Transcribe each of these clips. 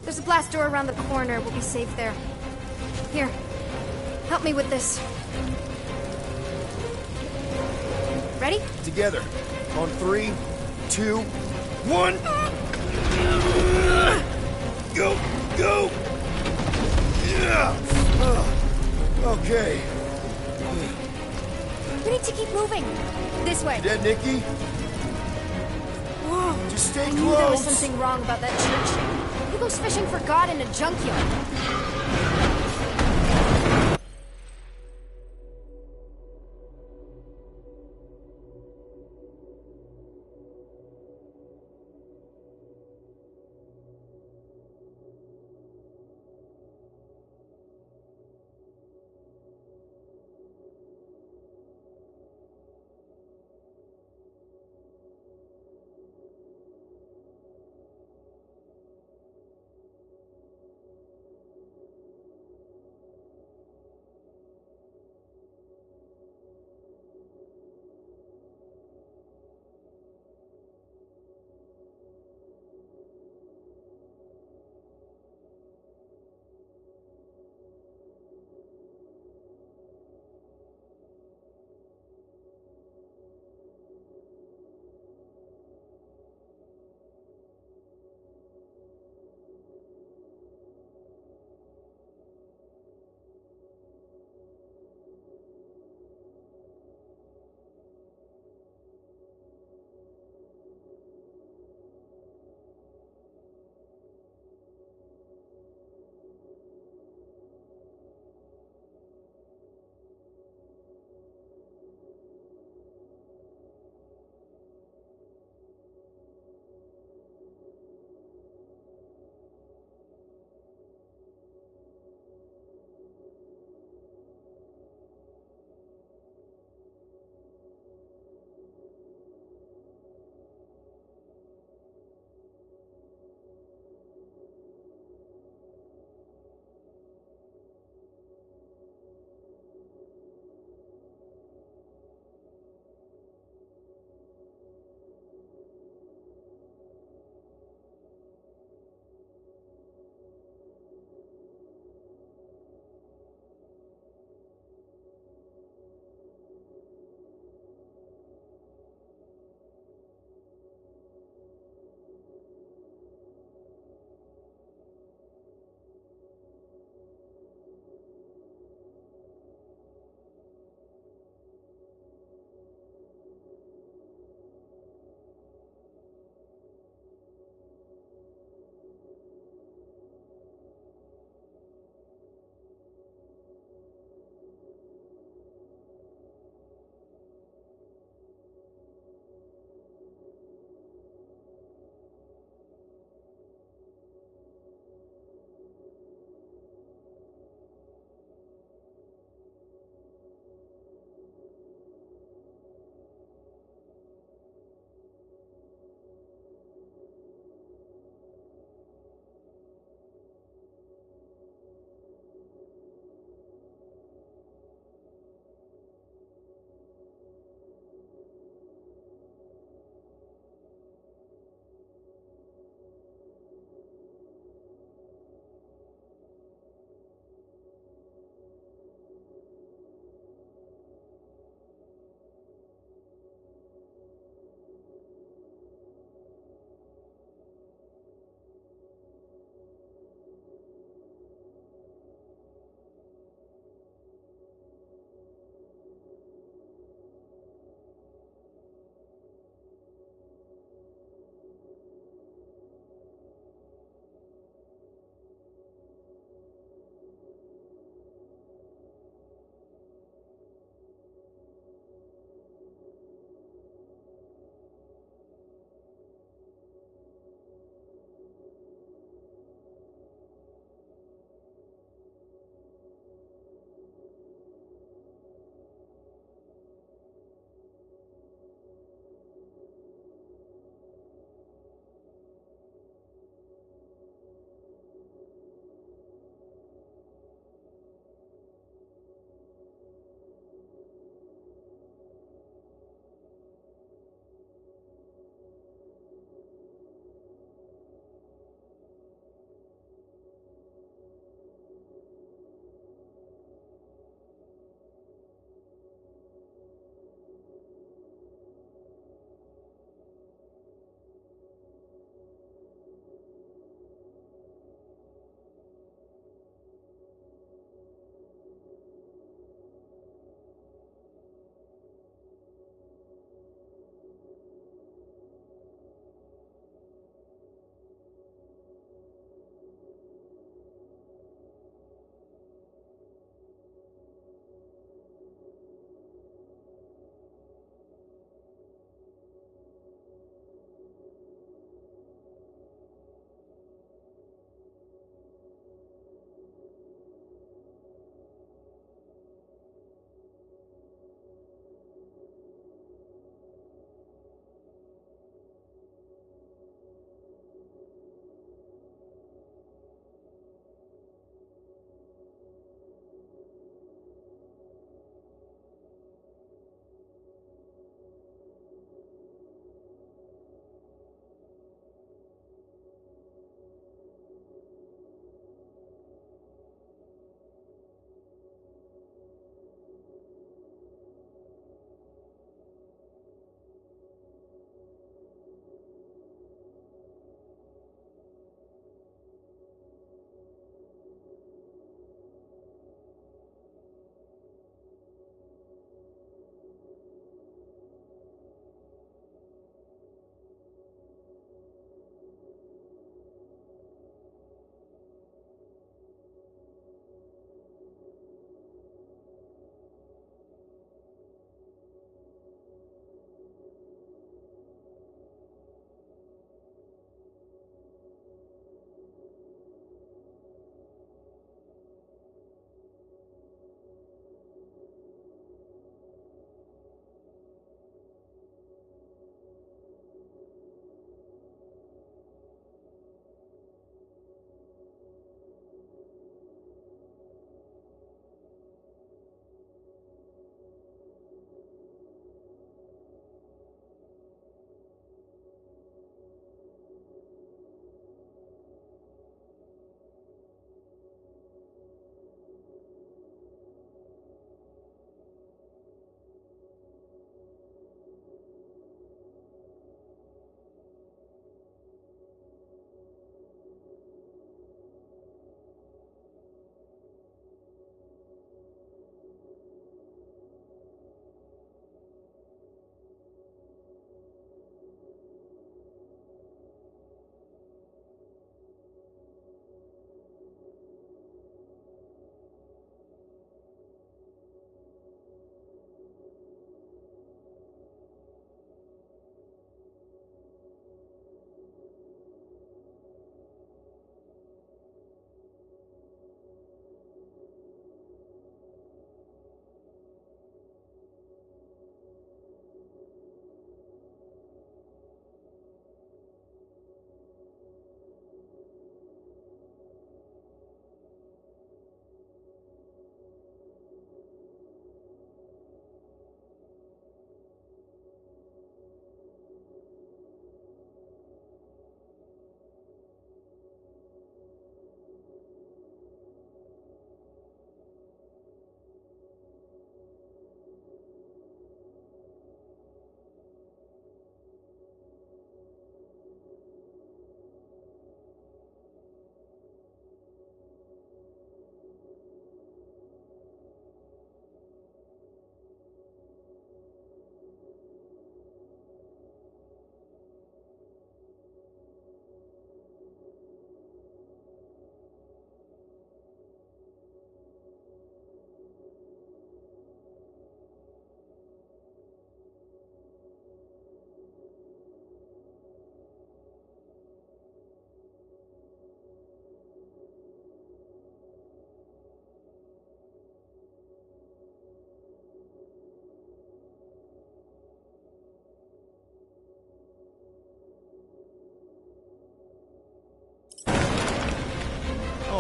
There's a blast door around the corner. We'll be safe there. Here, help me with this. Ready? Together. On 3, 2, 1. Go! Go! Yeah. Okay. We need to keep moving. This way. You dead, Nikki? Whoa. Just stay I close. knew there was something wrong about that church. Who goes fishing for God in a junkyard?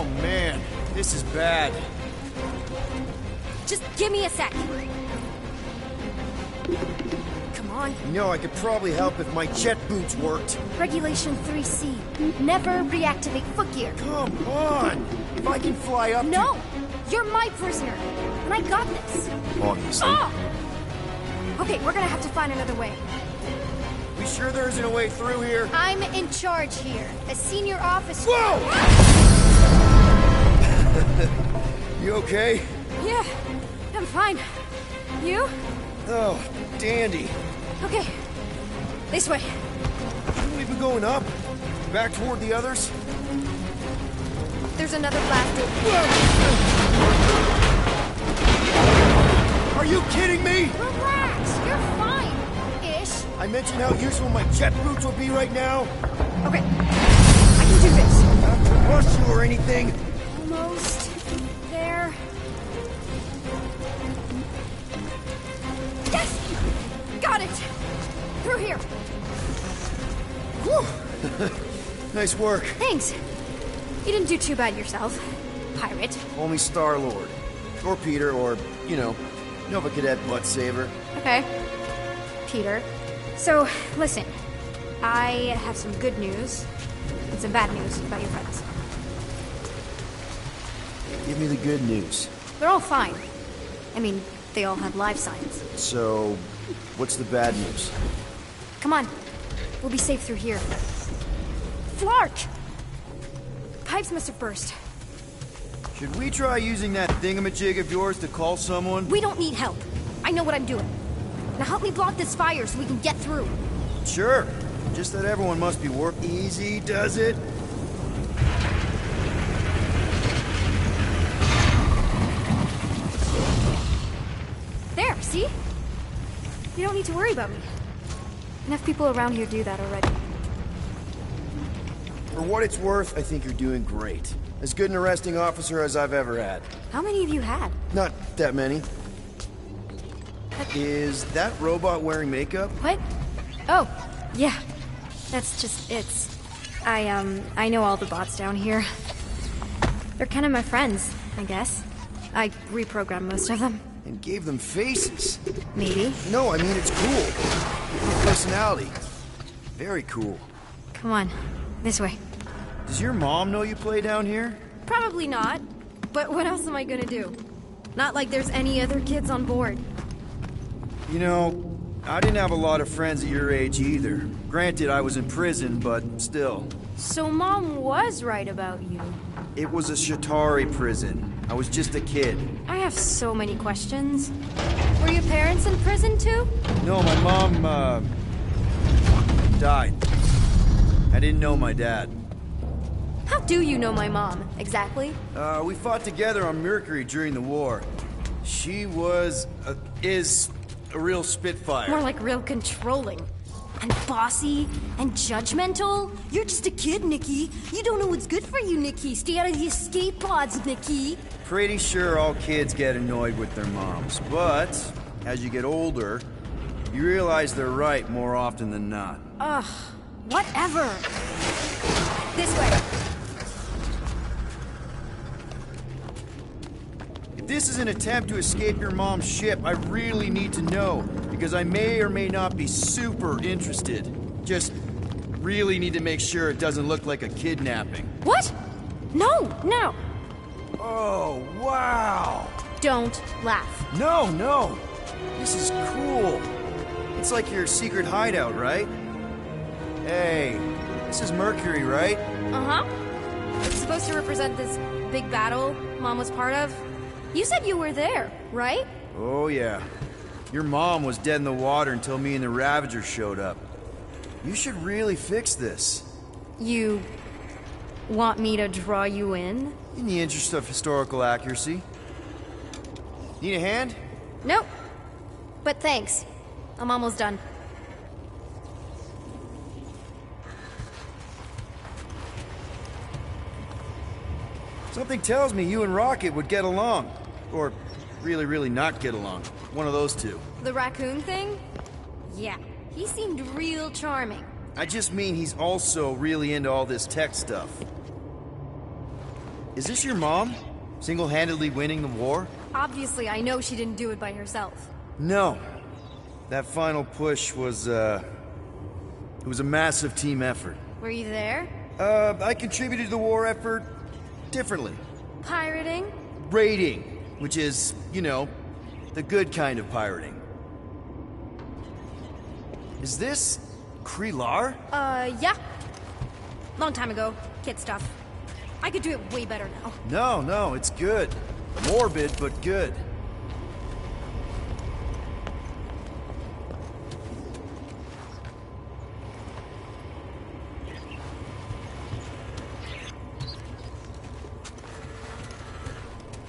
Oh man, this is bad. Just give me a sec. Come on. You know, I could probably help if my jet boots worked. Regulation 3C. Never reactivate footgear. Come on! If I can fly up No! You're my prisoner. And I got this. Obviously. Oh! Okay, we're gonna have to find another way. We sure there isn't a way through here? I'm in charge here. As senior officer. Whoa! You okay? Yeah, I'm fine. You? Oh, dandy. Okay. This way. Shouldn't we be going up? Back toward the others? There's another blast door. Are you kidding me? Relax, you're fine. Ish. I mentioned how useful my jet boots would be right now. Okay. I can do this. Not to rush you or anything. Almost there. Yes! Got it! Through here. Whew. Nice work. Thanks. You didn't do too bad yourself, pirate. Only Star-Lord. Or Peter, or, you know, Nova Cadet Butt Saver. Okay. Peter. So, listen. I have some good news and some bad news about your friends. Give me the good news. They're all fine. I mean, they all have life signs. So, what's the bad news? Come on. We'll be safe through here. Flark! Pipes must have burst. Should we try using that thingamajig of yours to call someone? We don't need help. I know what I'm doing. Now help me block this fire so we can get through. Sure. Just that everyone must be easy, does it? There, see? You don't need to worry about me. Enough people around here do that already. For what it's worth, I think you're doing great. As good an arresting officer as I've ever had. How many have you had? Not that many. Is that robot wearing makeup? What? Oh, yeah. That's just I know all the bots down here. They're kind of my friends, I guess. I reprogrammed most of them. And gave them faces. Maybe. No, I mean, it's cool. Your personality. Very cool. Come on. This way. Does your mom know you play down here? Probably not. But what else am I gonna do? Not like there's any other kids on board. You know, I didn't have a lot of friends at your age either. Granted, I was in prison, but still. So Mom was right about you. It was a Shatari prison. I was just a kid. I have so many questions. Were your parents in prison too? No, my mom, died. I didn't know my dad. How do you know my mom, exactly? We fought together on Mercury during the war. She is a real spitfire. More like real controlling. And bossy and judgmental. You're just a kid, Nikki. You don't know what's good for you, Nikki. Stay out of the escape pods, Nikki. Pretty sure all kids get annoyed with their moms, but as you get older, you realize they're right more often than not. Ugh, whatever. This way. If this is an attempt to escape your mom's ship, I really need to know, because I may or may not be super interested. Just really need to make sure it doesn't look like a kidnapping. What? No, no. Oh, wow! Don't laugh. No! This is cool. It's like your secret hideout, right? Hey, this is Mercury, right? Uh-huh. It's supposed to represent this big battle Mom was part of. You said you were there, right? Oh, yeah. Your mom was dead in the water until me and the Ravagers showed up. You should really fix this. You want me to draw you in? In the interest of historical accuracy. Need a hand? Nope. But thanks. I'm almost done. Something tells me you and Rocket would get along. Or really, really not get along. One of those two. The raccoon thing? Yeah. He seemed real charming. I just mean he's also really into all this tech stuff. Is this your mom? Single-handedly winning the war? Obviously, I know she didn't do it by herself. No. That final push was, it was a massive team effort. Were you there? I contributed to the war effort differently. Pirating? Raiding, which is, you know, the good kind of pirating. Is this Krelar? Yeah. Long time ago. Kid stuff. I could do it way better now. No, it's good. Morbid, but good.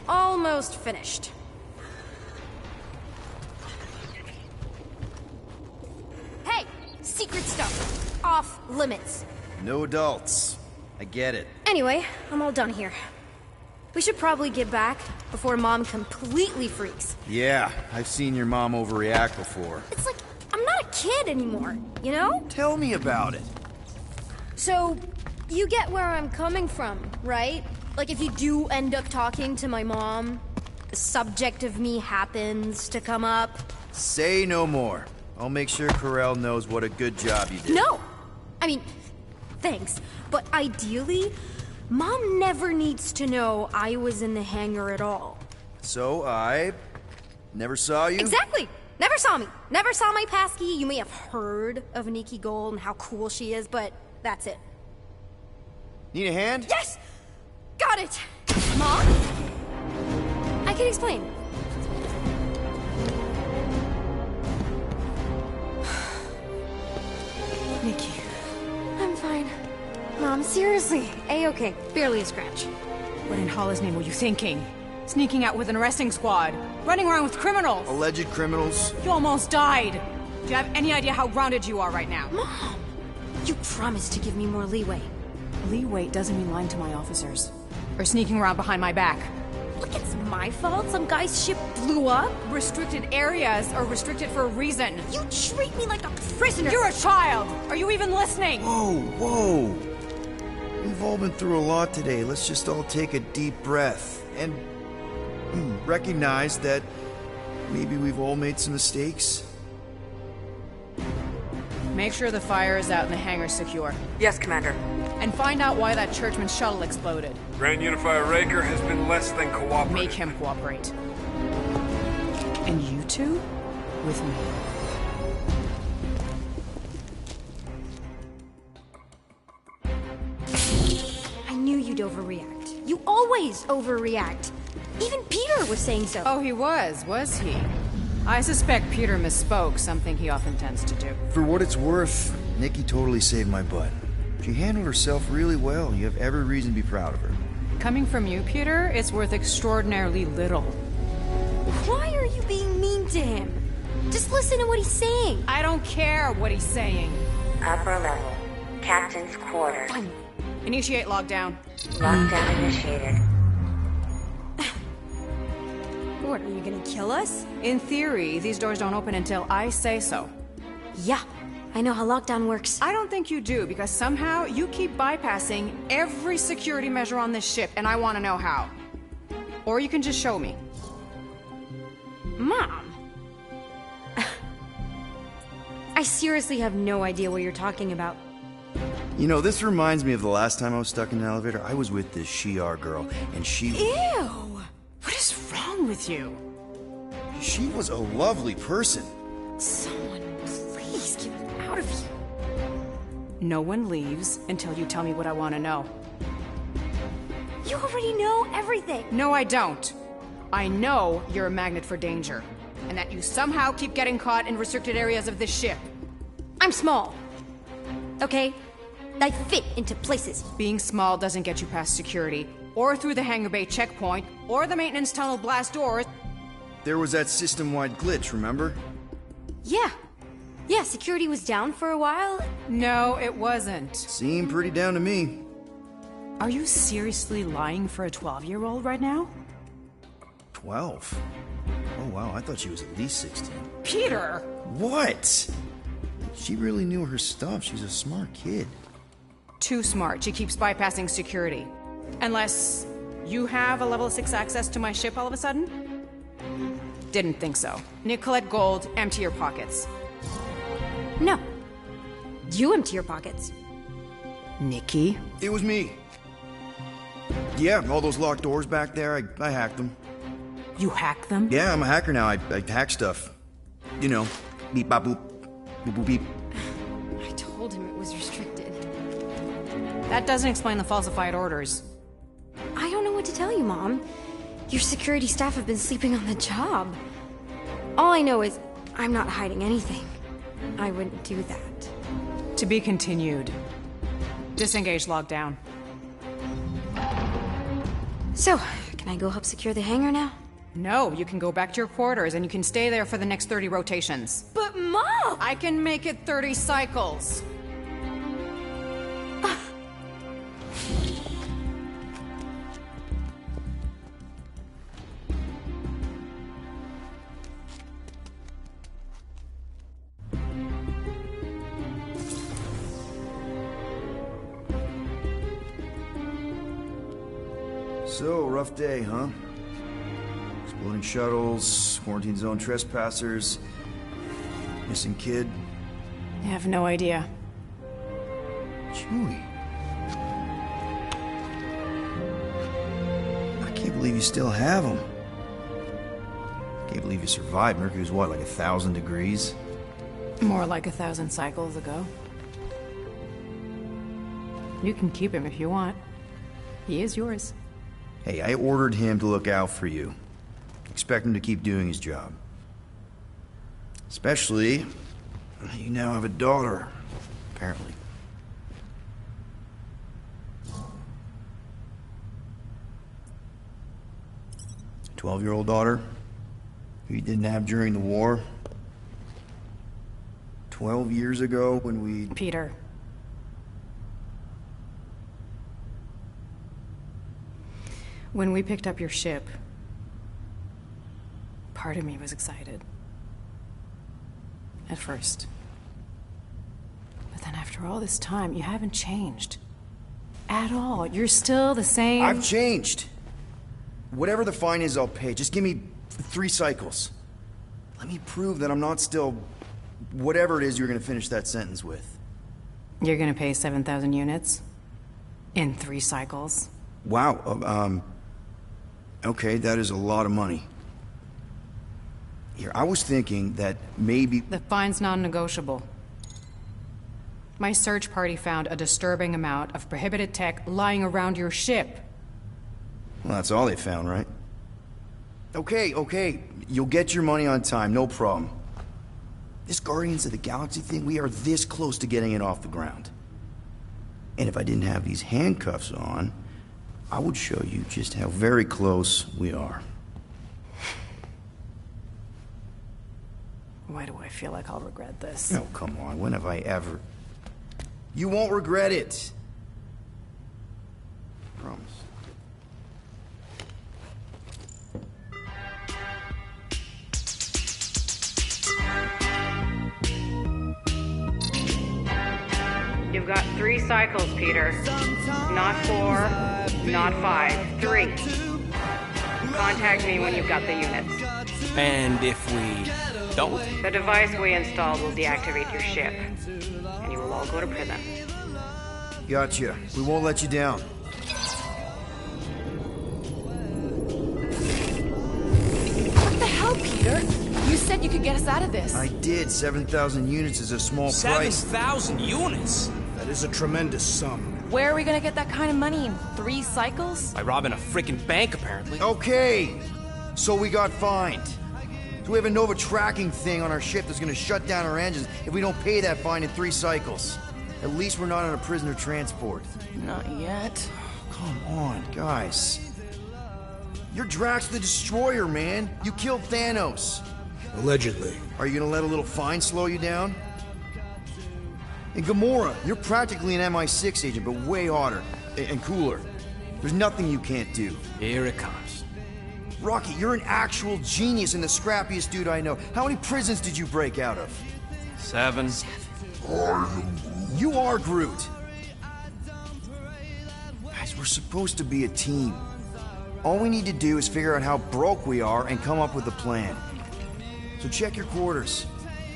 Almost finished. Hey! Secret stuff. Off limits. No adults. I get it. Anyway, I'm all done here. We should probably get back before Mom completely freaks. Yeah, I've seen your mom overreact before. It's like, I'm not a kid anymore, you know? Tell me about it. So, you get where I'm coming from, right? Like, if you do end up talking to my mom, the subject of me happens to come up. Say no more. I'll make sure Corell knows what a good job you did. No! I mean, thanks. But ideally, Mom never needs to know I was in the hangar at all. So I never saw you? Exactly! Never saw me. Never saw my passkey. You may have heard of Nikki Gold and how cool she is, but that's it. Need a hand? Yes! Got it! Mom? I can explain. Nikki. I'm fine. Mom, seriously. A-okay. Barely a scratch. What in Hollis' name were you thinking? Sneaking out with an arresting squad? Running around with criminals? Alleged criminals? You almost died! Do you have any idea how grounded you are right now? Mom! You promised to give me more leeway. Leeway doesn't mean lying to my officers. Or sneaking around behind my back. Look, it's my fault some guy's ship blew up. Restricted areas are restricted for a reason. You treat me like a prisoner. You're a child! Are you even listening? Whoa. We've all been through a lot today. Let's just all take a deep breath and recognize that maybe we've all made some mistakes. Make sure the fire is out and the hangar's secure. Yes, Commander. And find out why that churchman's shuttle exploded. Grand Unifier Raker has been less than cooperative. Make him cooperate. And you two? With me. I knew you'd overreact. You always overreact. Even Peter was saying so. Oh, he was he? I suspect Peter misspoke, something he often tends to do. For what it's worth, Nikki totally saved my butt. She handled herself really well. You have every reason to be proud of her. Coming from you, Peter, it's worth extraordinarily little. Why are you being mean to him? Just listen to what he's saying. I don't care what he's saying. Upper level. Captain's quarters. Fine. Initiate lockdown. Lockdown initiated. What, are you gonna kill us? In theory, these doors don't open until I say so. Yeah, I know how lockdown works. I don't think you do, because somehow you keep bypassing every security measure on this ship, and I want to know how. Or you can just show me. Mom! I seriously have no idea what you're talking about. You know, this reminds me of the last time I was stuck in an elevator. I was with this Shi'ar girl, and Ew! What is wrong with you? she was a lovely person. Someone, please get me out of here. No one leaves until you tell me what I want to know. You already know everything. No, I don't. I know you're a magnet for danger, and that you somehow keep getting caught in restricted areas of this ship. I'm small. Okay? I fit into places. Being small doesn't get you past security, or through the hangar bay checkpoint, or the maintenance tunnel blast doors. There was that system-wide glitch, remember? Yeah. Yeah, security was down for a while. No, it wasn't. Seemed pretty down to me. Are you seriously lying for a 12-year-old right now? 12? Oh wow, I thought she was at least 16. Peter! What? She really knew her stuff. She's a smart kid. Too smart. She keeps bypassing security. Unless You have a level 6 access to my ship all of a sudden? Didn't think so. Nicolette Gold, empty your pockets. No. You empty your pockets. Nikki? It was me. Yeah, all those locked doors back there, I hacked them. You hacked them? Yeah, I'm a hacker now. I hack stuff. You know, beep, bop, boop, boop, boop, beep. I told him it was restricted. That doesn't explain the falsified orders. I don't know what to tell you, Mom. Your security staff have been sleeping on the job. All I know is I'm not hiding anything. I wouldn't do that. To be continued. Disengage lockdown. So, can I go help secure the hangar now? No, you can go back to your quarters and you can stay there for the next 30 rotations. But Mom! I can make it 30 cycles. So, rough day, huh? Exploding shuttles, quarantine zone trespassers, missing kid. I have no idea. Chewie. I can't believe you still have him. Can't believe you survived. Mercury's what, like 1,000 degrees? More like 1,000 cycles ago. You can keep him if you want. He is yours. Hey, I ordered him to look out for you. Expect him to keep doing his job. Especially, you now have a daughter, apparently. 12-year-old daughter, who you didn't have during the war. 12 years ago when we... Peter. When we picked up your ship, part of me was excited. At first. But then after all this time, you haven't changed. At all. You're still the same... I've changed. Whatever the fine is, I'll pay. Just give me 3 cycles. Let me prove that I'm not still... whatever it is you're gonna finish that sentence with. You're gonna pay 7,000 units? In 3 cycles? Wow, okay, that is a lot of money. Here, I was thinking that maybe... The fine's non-negotiable. My search party found a disturbing amount of prohibited tech lying around your ship. Well, that's all they found, right? Okay, you'll get your money on time, no problem. This Guardians of the Galaxy thing, we are this close to getting it off the ground. And if I didn't have these handcuffs on, I would show you just how very close we are. Why do I feel like I'll regret this? Oh, come on, when have I ever... You won't regret it. Promise. You've got 3 cycles, Peter. Not 4, not 5. 3. Contact me when you've got the units. And if we don't? The device we installed will deactivate your ship, and you will all go to prison. Gotcha. We won't let you down. What the hell, Peter? You said you could get us out of this. I did. 7,000 units is a small price. 7,000 units? That is a tremendous sum. Where are we gonna get that kind of money in 3 cycles? By robbing a frickin' bank, apparently. Okay, so we got fined. So we have a Nova tracking thing on our ship that's gonna shut down our engines if we don't pay that fine in 3 cycles. At least we're not on a prisoner transport. Not yet. Come on, guys. You're Drax the Destroyer, man. You killed Thanos. Allegedly. Are you gonna let a little fine slow you down? And Gamora, you're practically an MI6 agent, but way hotter and cooler. There's nothing you can't do. Here it comes. Rocky, you're an actual genius and the scrappiest dude I know. How many prisons did you break out of? 7. You are Groot. Guys, we're supposed to be a team. All we need to do is figure out how broke we are and come up with a plan. So check your quarters.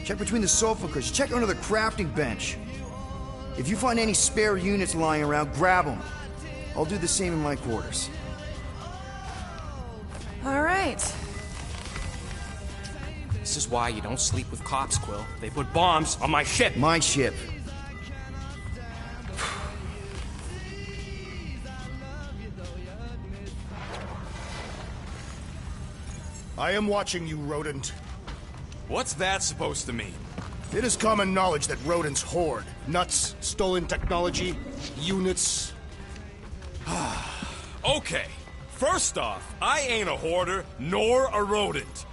Check between the sofa cushions. Check under the crafting bench. If you find any spare units lying around, grab them. I'll do the same in my quarters. All right. This is why you don't sleep with cops, Quill. They put bombs on my ship. My ship. I am watching you, rodent. What's that supposed to mean? It is common knowledge that rodents hoard nuts, stolen technology, units. Okay, first off, I ain't a hoarder nor a rodent.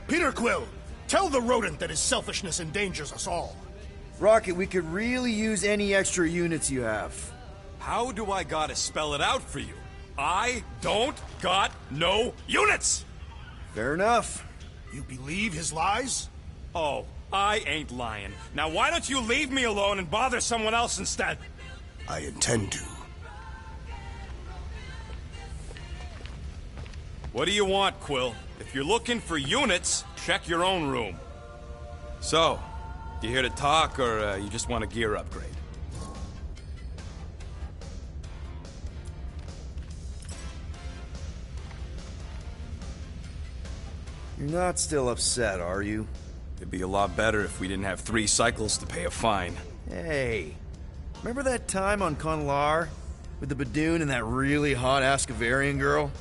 Peter Quill, tell the rodent that his selfishness endangers us all. Rocket, we could really use any extra units you have. How do I gotta spell it out for you? I don't got no units! Fair enough. You believe his lies? Oh, I ain't lying. Now why don't you leave me alone and bother someone else instead? I intend to. What do you want, Quill? If you're looking for units, check your own room. So, you here to talk, or you just want a gear upgrade? You're not still upset, are you? It'd be a lot better if we didn't have 3 cycles to pay a fine. Hey, remember that time on Conlar? With the Badoon and that really hot Ascavarian girl?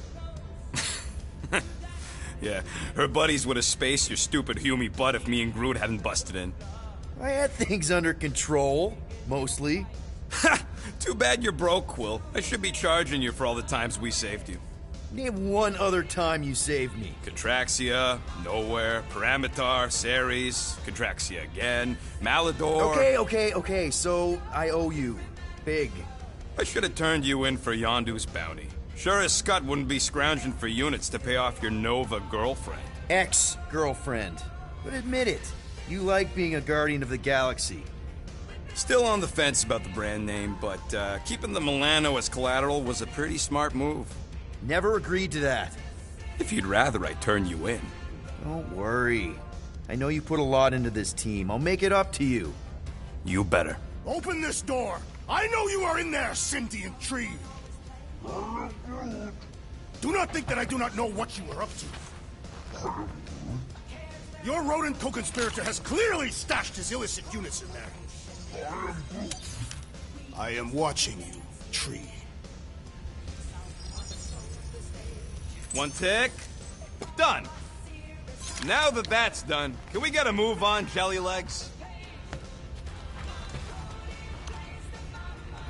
Yeah, her buddies would have spaced your stupid Hume butt if me and Groot hadn't busted in. I had things under control, mostly. Ha! Too bad you're broke, Quill. I should be charging you for all the times we saved you. Name one other time you saved me. Contraxia, Nowhere, Paramitar, Ceres, Contraxia again, Malador... Okay, so I owe you. Big. I should have turned you in for Yondu's bounty. Sure as Scott wouldn't be scrounging for units to pay off your Nova girlfriend. Ex-girlfriend. But admit it, you like being a Guardian of the Galaxy. Still on the fence about the brand name, but keeping the Milano as collateral was a pretty smart move. Never agreed to that. If you'd rather, I'd turn you in. Don't worry. I know you put a lot into this team. I'll make it up to you. You better. Open this door! I know you are in there, sentient tree! Do not think that I do not know what you are up to. Your rodent co-conspirator has clearly stashed his illicit units in there. I am watching you, tree. One tick. Done. Now that that's done, can we get a move on, Jelly Legs?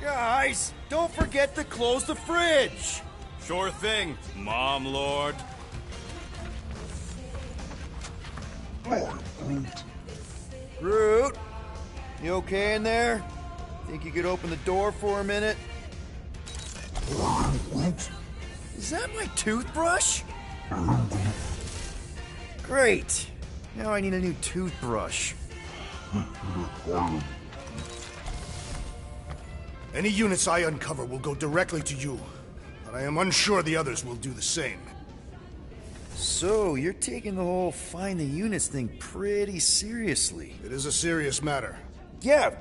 Guys, don't forget to close the fridge! Sure thing, Mom Lord. Groot, you okay in there? Think you could open the door for a minute? Is that my toothbrush? Great. Now I need a new toothbrush. Any units I uncover will go directly to you, but I am unsure the others will do the same. So, you're taking the whole find the units thing pretty seriously. It is a serious matter. Yeah,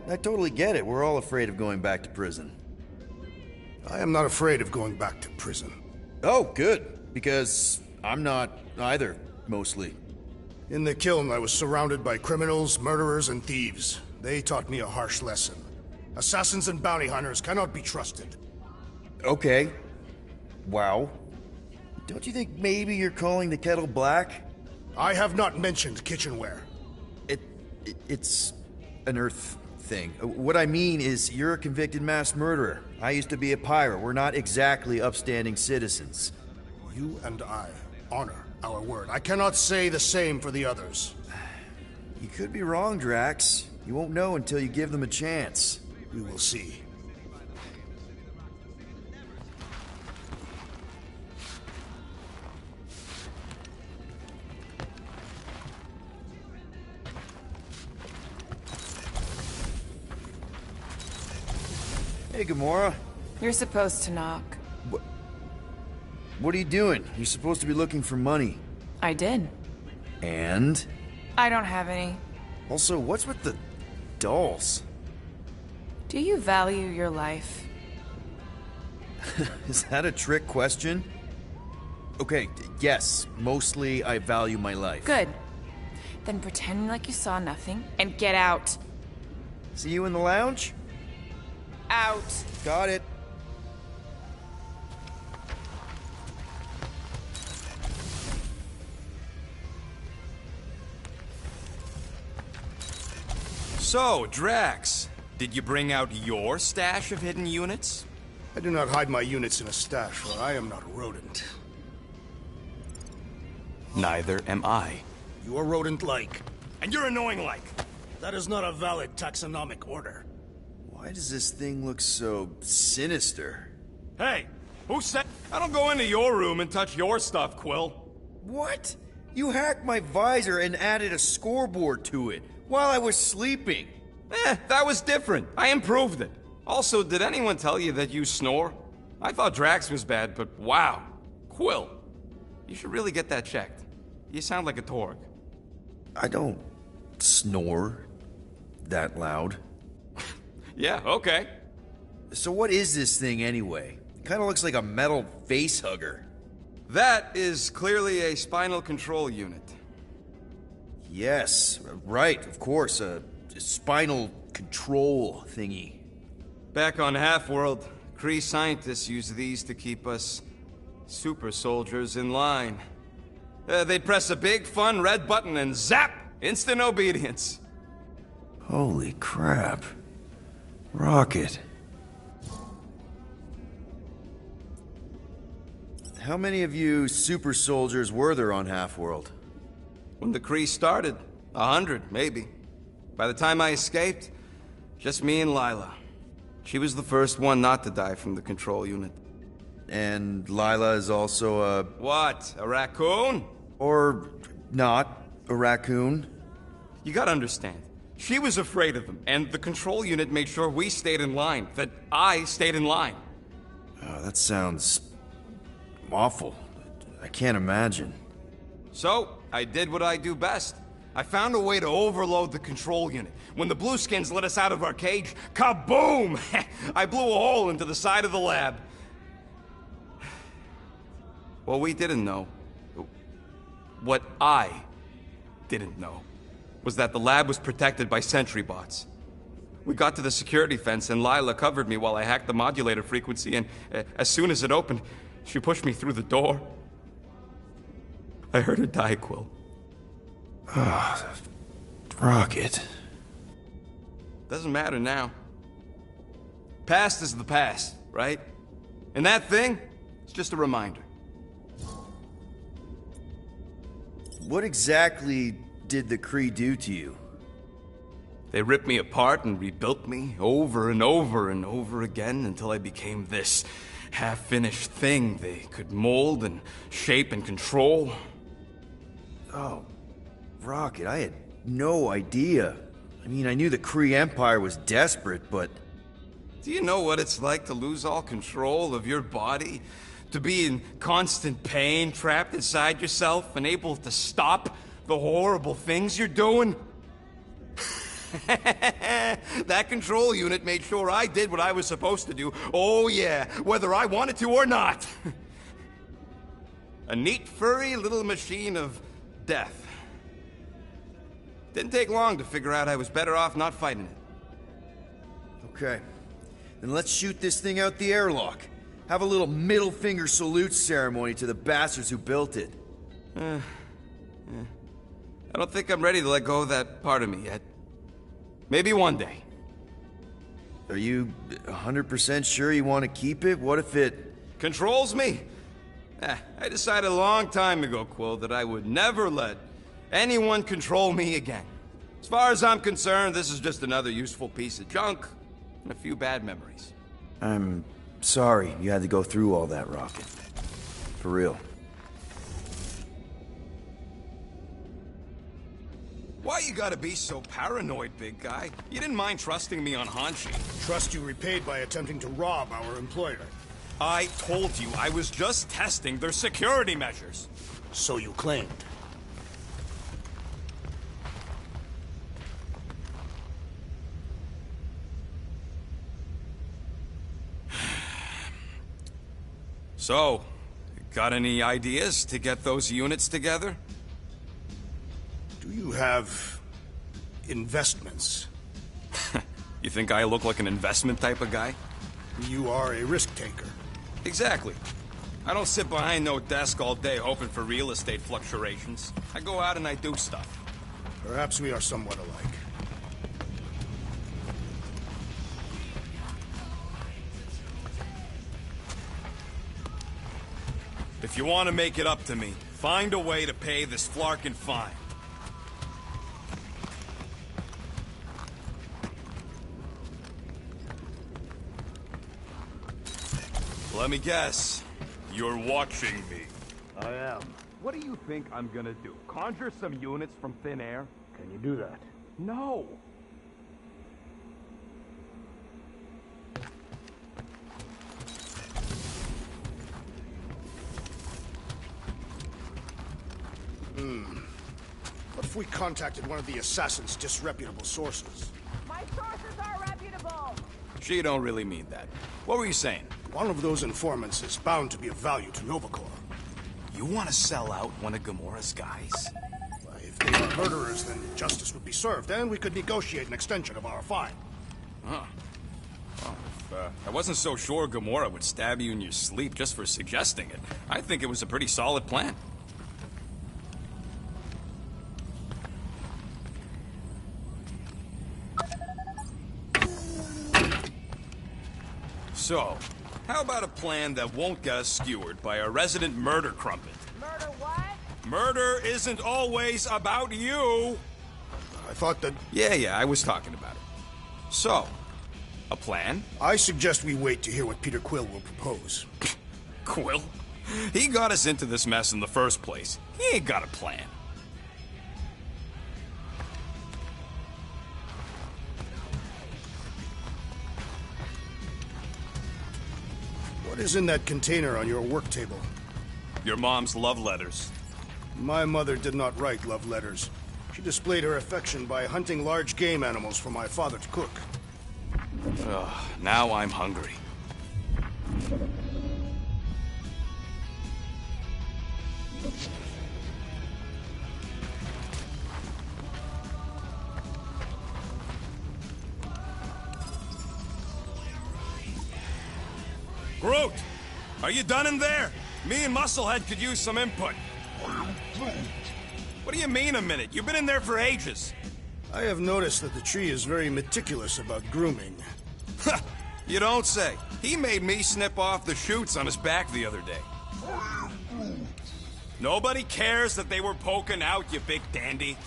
I totally get it. We're all afraid of going back to prison. I am not afraid of going back to prison. Oh, good. Because I'm not either, mostly. In the kiln, I was surrounded by criminals, murderers, and thieves. They taught me a harsh lesson. Assassins and bounty hunters cannot be trusted. Okay. Wow. Don't you think maybe you're calling the kettle black? I have not mentioned kitchenware. It's an Earth thing. What I mean is, you're a convicted mass murderer. I used to be a pirate. We're not exactly upstanding citizens. You and I honor our word. I cannot say the same for the others. You could be wrong, Drax. You won't know until you give them a chance. We will see. Hey, Gamora. You're supposed to knock. What are you doing? You're supposed to be looking for money. I did. And? I don't have any. Also, what's with the dolls? Do you value your life? Is that a trick question? Okay, yes, mostly I value my life. Good. Then pretend like you saw nothing and get out. See you in the lounge? Out. Got it. So, Drax, did you bring out your stash of hidden units? I do not hide my units in a stash, for I am not a rodent. Neither am I. You are rodent-like. And you're annoying like. That is not a valid taxonomic order. Why does this thing look so sinister? Hey, who said... I don't go into your room and touch your stuff, Quill. What? You hacked my visor and added a scoreboard to it while I was sleeping. That was different. I improved it. Also, did anyone tell you that you snore? I thought Drax was bad, but wow. Quill, you should really get that checked. You sound like a Torg. I don't snore that loud. Yeah, okay. So what is this thing anyway? It kind of looks like a metal face hugger. That is clearly a spinal control unit. Yes, right, of course, a spinal control thingy. Back on Half-World, Kree scientists use these to keep us super soldiers in line. They'd press a big, fun red button and zap! Instant obedience. Holy crap. Rocket. How many of you super soldiers were there on Half-World? When the Kree started, 100, maybe. By the time I escaped, just me and Lila. She was the first one not to die from the control unit. And Lila is also a... What? A raccoon? Or not a raccoon? You gotta understand. She was afraid of them, and the control unit made sure we stayed in line. That I stayed in line. Oh, that sounds... awful. I can't imagine. So, I did what I do best. I found a way to overload the control unit. When the Blueskins let us out of our cage, kaboom! I blew a hole into the side of the lab. What we didn't know, what I didn't know, was that the lab was protected by sentry bots. We got to the security fence and Lila covered me while I hacked the modulator frequency, and as soon as it opened, she pushed me through the door. I heard her die, Quill. Ah, Rocket. Doesn't matter now. Past is the past, right? And that thing, it's just a reminder. What exactly did the Kree do to you? They ripped me apart and rebuilt me over and over and over again until I became this half-finished thing they could mold and shape and control. Oh, Rocket, I had no idea. I mean, I knew the Kree Empire was desperate, but... Do you know what it's like to lose all control of your body? To be in constant pain, trapped inside yourself, unable to stop the horrible things you're doing? That control unit made sure I did what I was supposed to do. Oh yeah, whether I wanted to or not. A neat, furry little machine of death. Didn't take long to figure out I was better off not fighting it. Okay. Then let's shoot this thing out the airlock. Have a little middle finger salute ceremony to the bastards who built it. I don't think I'm ready to let go of that part of me yet. Maybe one day. Are you 100% sure you want to keep it? What if it... Controls me? I decided a long time ago, Quill, that I would never let anyone control me again. As far as I'm concerned, this is just another useful piece of junk and a few bad memories. I'm sorry you had to go through all that, Rocket. For real. Why you gotta be so paranoid, big guy? You didn't mind trusting me on Hanshi. Trust you repaid by attempting to rob our employer. I told you I was just testing their security measures. So you claimed. So, got any ideas to get those units together? Do you have investments? You think I look like an investment type of guy? You are a risk taker. Exactly. I don't sit behind no desk all day hoping for real estate fluctuations. I go out and I do stuff. Perhaps we are somewhat alike. If you want to make it up to me, find a way to pay this Flarkin fine. Let me guess. You're watching me. I am. What do you think I'm gonna do? Conjure some units from thin air? Can you do that? No. What if we contacted one of the assassin's disreputable sources? My sources are reputable. She don't really mean that. What were you saying? One of those informants is bound to be of value to Novacore. You want to sell out one of Gamora's guys? If they are murderers, then justice would be served, and we could negotiate an extension of our fine. Huh. Well, I wasn't so sure Gamora would stab you in your sleep just for suggesting it. I think it was a pretty solid plan. So, how about a plan that won't get us skewered by a resident murder crumpet? Murder what? Murder isn't always about you! I thought that... Yeah, I was talking about it. So, a plan? I suggest we wait to hear what Peter Quill will propose. Quill? He got us into this mess in the first place. He ain't got a plan. What is in that container on your work table? Your mom's love letters. My mother did not write love letters. She displayed her affection by hunting large game animals for my father to cook. Ugh, now I'm hungry. Groot! Are you done in there? Me and Musclehead could use some input. What do you mean a minute? You've been in there for ages. I have noticed that the tree is very meticulous about grooming. You don't say. He made me snip off the shoots on his back the other day. Nobody cares that they were poking out, you big dandy.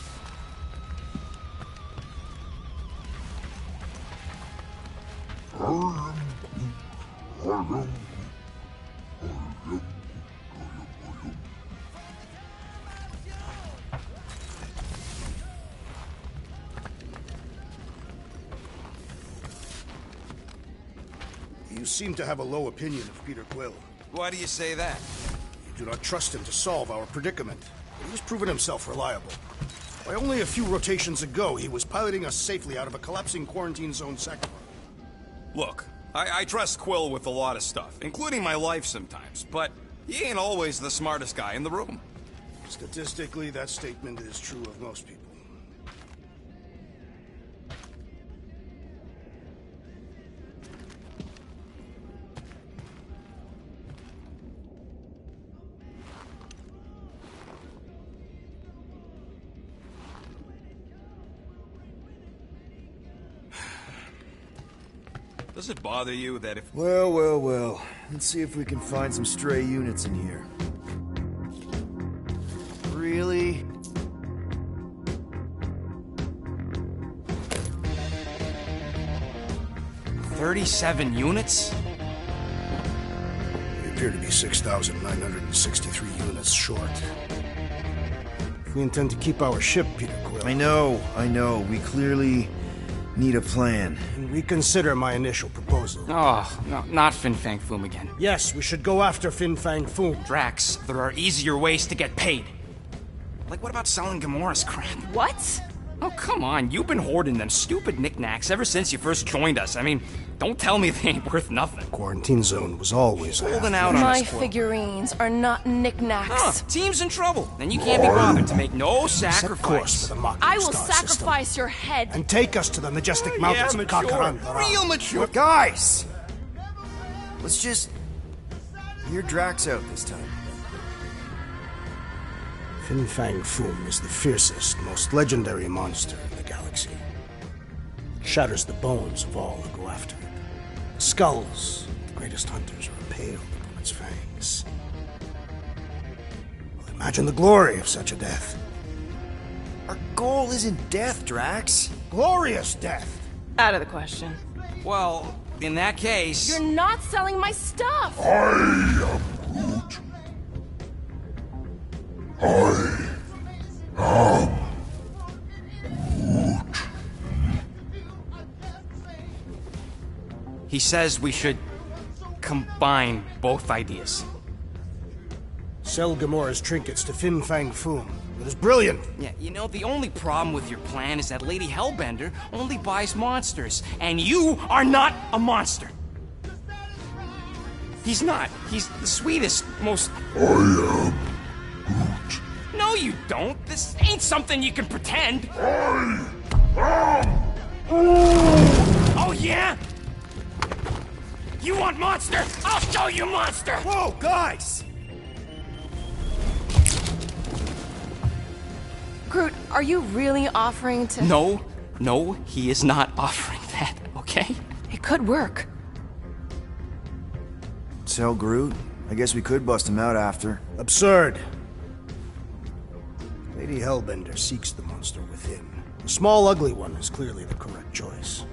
You seem to have a low opinion of Peter Quill. Why do you say that? You do not trust him to solve our predicament. He has proven himself reliable. Why, only a few rotations ago, he was piloting us safely out of a collapsing quarantine zone sector. Look, I trust Quill with a lot of stuff, including my life sometimes, but he ain't always the smartest guy in the room. Statistically, that statement is true of most people. Does it bother you that if... Well. Let's see if we can find some stray units in here. Really? $37 units? We appear to be 6,963 units short. If we intend to keep our ship, Peter Quill... I know. We clearly need a plan. And reconsider my initial proposal. Oh, no, not Fin Fang Foom again. Yes, we should go after Fin Fang Foom. Drax, there are easier ways to get paid. Like, what about selling Gamora's crap? What? Oh, come on. You've been hoarding them stupid knickknacks ever since you first joined us. I mean, don't tell me they ain't worth nothing. Quarantine zone was always Holding out on My us, Quill. figurines are not knickknacks. Huh, team's in trouble. Then you can't be bothered to make no Set course sacrifice. for the Mocking I will Star sacrifice system. your head. And take us to the majestic Yeah, mountains of mature. Kakaranda. Real mature. Guys! Let's just hear Drax out this time. Fin Fang Foom is the fiercest, most legendary monster in the galaxy. It shatters the bones of all who go after it. The skulls of the greatest hunters are impaled upon its fangs. Well, imagine the glory of such a death. Our goal isn't death, Drax. Glorious death! Out of the question. Well, in that case... You're not selling my stuff! He says we should combine both ideas. Sell Gamora's trinkets to Fin Fang Foom. It is brilliant. Yeah, you know, the only problem with your plan is that Lady Hellbender only buys monsters, and you are not a monster. He's not. He's the sweetest, most... I am Groot. No, you don't. This ain't something you can pretend. Oh, yeah? You want monster? I'll show you monster! Whoa, guys! Groot, are you really offering to... No, he is not offering that, okay? It could work. Sell Groot? I guess we could bust him out after. Absurd. Lady Hellbender seeks the monster within. The small, ugly one is clearly the correct choice.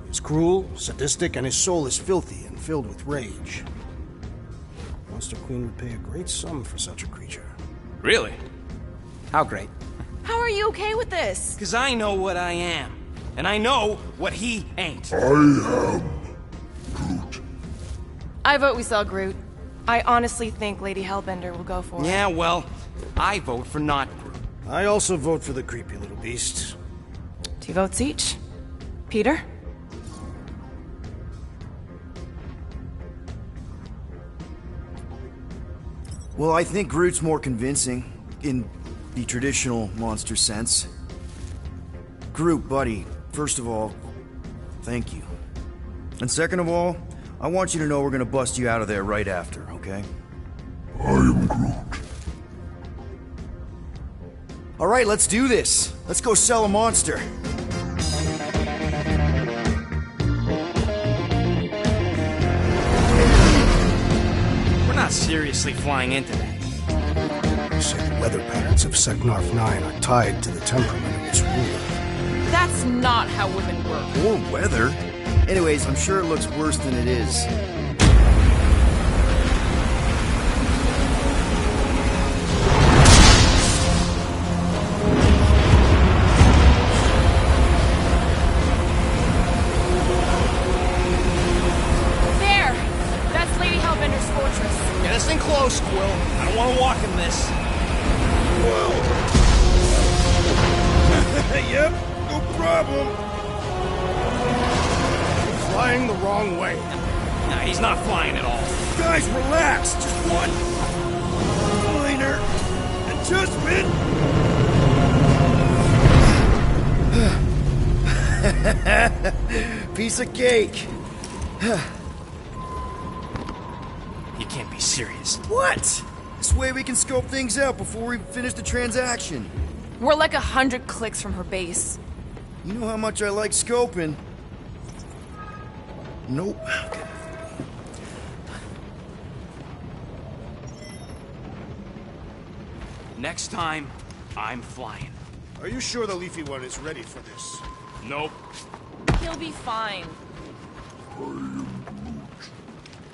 He's cruel, sadistic, and his soul is filthy and filled with rage. Monster Queen would pay a great sum for such a creature. Really? How great? How are you okay with this? Because I know what I am. And I know what he ain't. I vote we sell Groot. I honestly think Lady Hellbender will go for it. Yeah, well, I vote for not Groot. I also vote for the creepy little beast. 2 votes each. Peter? Well, I think Groot's more convincing, in the traditional monster sense. Groot, buddy, first of all, thank you. And second of all, I want you to know we're gonna bust you out of there right after, okay? I am Groot. Alright, let's do this. Let's go sell a monster. We're not seriously flying into that. They say the weather patterns of Seknarf 9 are tied to the temperament of its ruler. That's not how women work. Or weather. Anyways, I'm sure it looks worse than it is. There! That's Lady Hellbender's fortress. Get us in close, Quill. I don't want to walk in this. Yep, no problem. Flying the wrong way. Nah, he's not flying at all. Guys, relax. Just one minor adjustment. Piece of cake. You can't be serious. What? This way we can scope things out before we finish the transaction. We're like 100 clicks from her base. You know how much I like scoping. Nope. Next time, I'm flying. Are you sure the leafy one is ready for this? Nope. He'll be fine.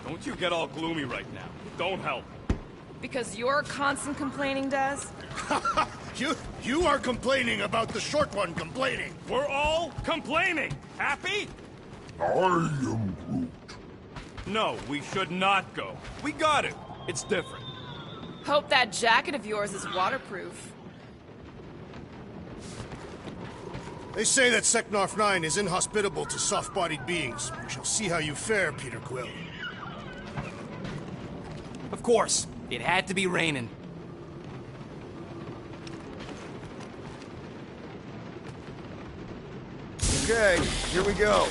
Don't you get all gloomy right now. Don't help. Because your constant complaining does? You are complaining about the short one complaining. We're all complaining. Happy? I am Groot. No, we should not go. We got it. It's different. Hope that jacket of yours is waterproof. They say that Seknarf 9 is inhospitable to soft-bodied beings. We shall see how you fare, Peter Quill. Of course, it had to be raining. Okay, here we go.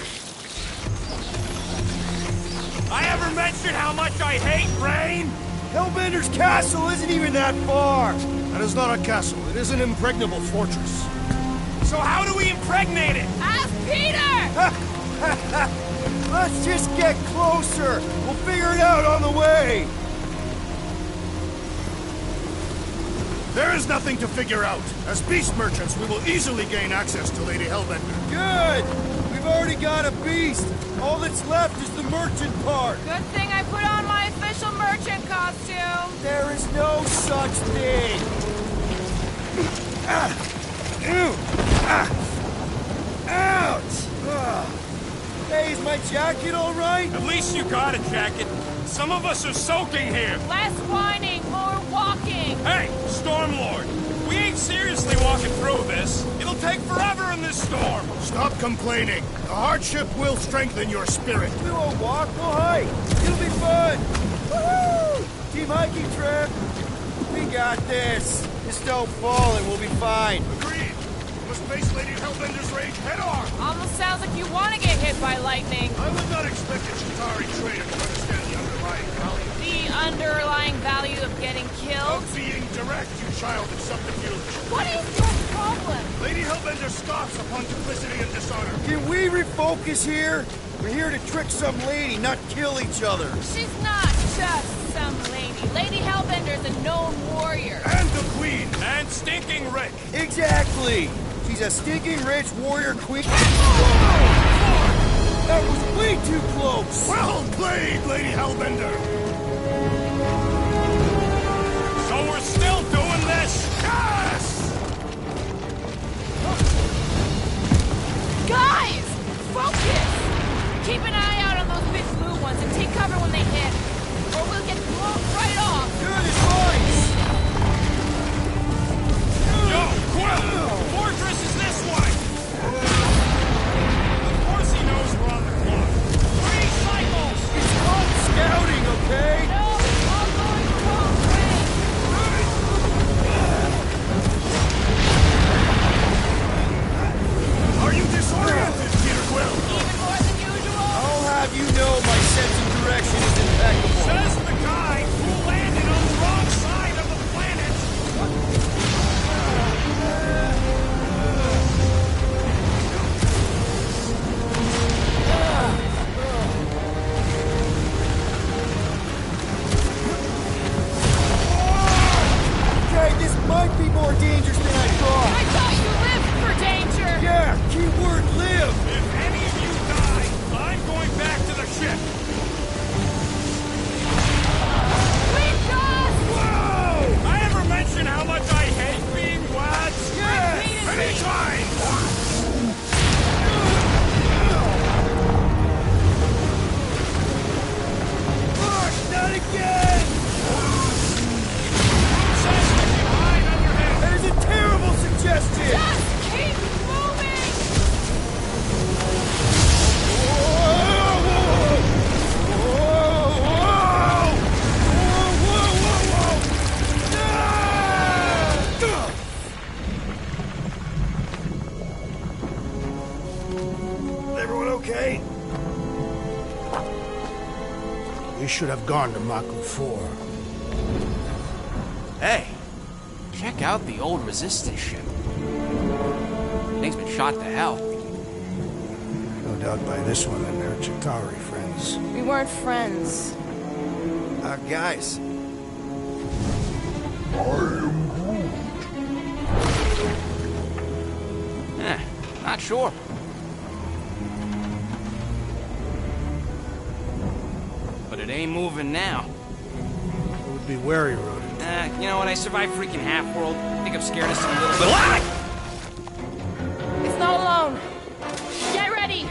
I ever mentioned how much I hate rain? Hellbender's castle isn't even that far! That is not a castle. It is an impregnable fortress. So how do we impregnate it? Ask Peter! Let's just get closer! We'll figure it out on the way! There is nothing to figure out. As beast merchants, we will easily gain access to Lady Hellbender. Good! We've already got a beast! All that's left is the merchant part! Good thing I put on my official merchant costume. There is no such thing! Ouch! Hey, is my jacket all right? At least you got a jacket. Some of us are soaking here. Less whining, more walking. Hey, Stormlord, we ain't seriously walking through this. It'll take forever in this storm. Stop complaining. The hardship will strengthen your spirit. We won't walk, we'll hike. It'll be fun. Woohoo! Team hiking trip. We got this. Just don't fall and we'll be fine. Agreed. We must face Lady Hellbender's rage head on. Almost sounds like you want to get hit by lightning. I would not expect a Chitauri trader to understand the underlying value. The underlying value of getting killed? Of being direct, you child of subterfuge. What is your problem? Lady Hellbender scoffs upon duplicity and dishonor. Can we refocus here? We're here to trick some lady, not kill each other. She's not just some lady. Lady Hellbender's a known warrior. And the queen. And stinking Rick. Exactly. She's a stinking rich warrior queen. That was way too close. Well played, Lady Hellbender. So we're still doing this? Yes! Guys! Focus! Keep an eye out on those big blue ones and take cover when they hit. Or we'll get blown right off. Good advice. Yo, Quill! Fortress is this way! Of course he knows we're on the clock. 3 cycles! It's called scouting, okay? No, all going the wrong way. Are you disoriented, Peter Quill? Even more than usual. I'll have you know my sense of direction is impeccable. Says the guy who landed on the wrong side of the planet! Okay, this might be more dangerous than I thought. I thought you lived for danger. Yeah, keyword live. If any of you die, I'm going back to the ship! We just... Whoa! I ever mention how much I hate being lads? Yes! Anytime! Fuck, not again! Says we can hide under him! That is a terrible suggestion! Just keep moving. Everyone okay? We should have gone to Maku 4. Hey, check out the old Resistance ship. Thing's been shot to hell. No doubt by this one and their Chitauri friends. We weren't friends. Guys, Not sure. But it ain't moving now. I would be wary, Rodent. You know what? I survived freaking Half-World. I think I'm scared of some little bit. Ah! It's not alone. Get ready.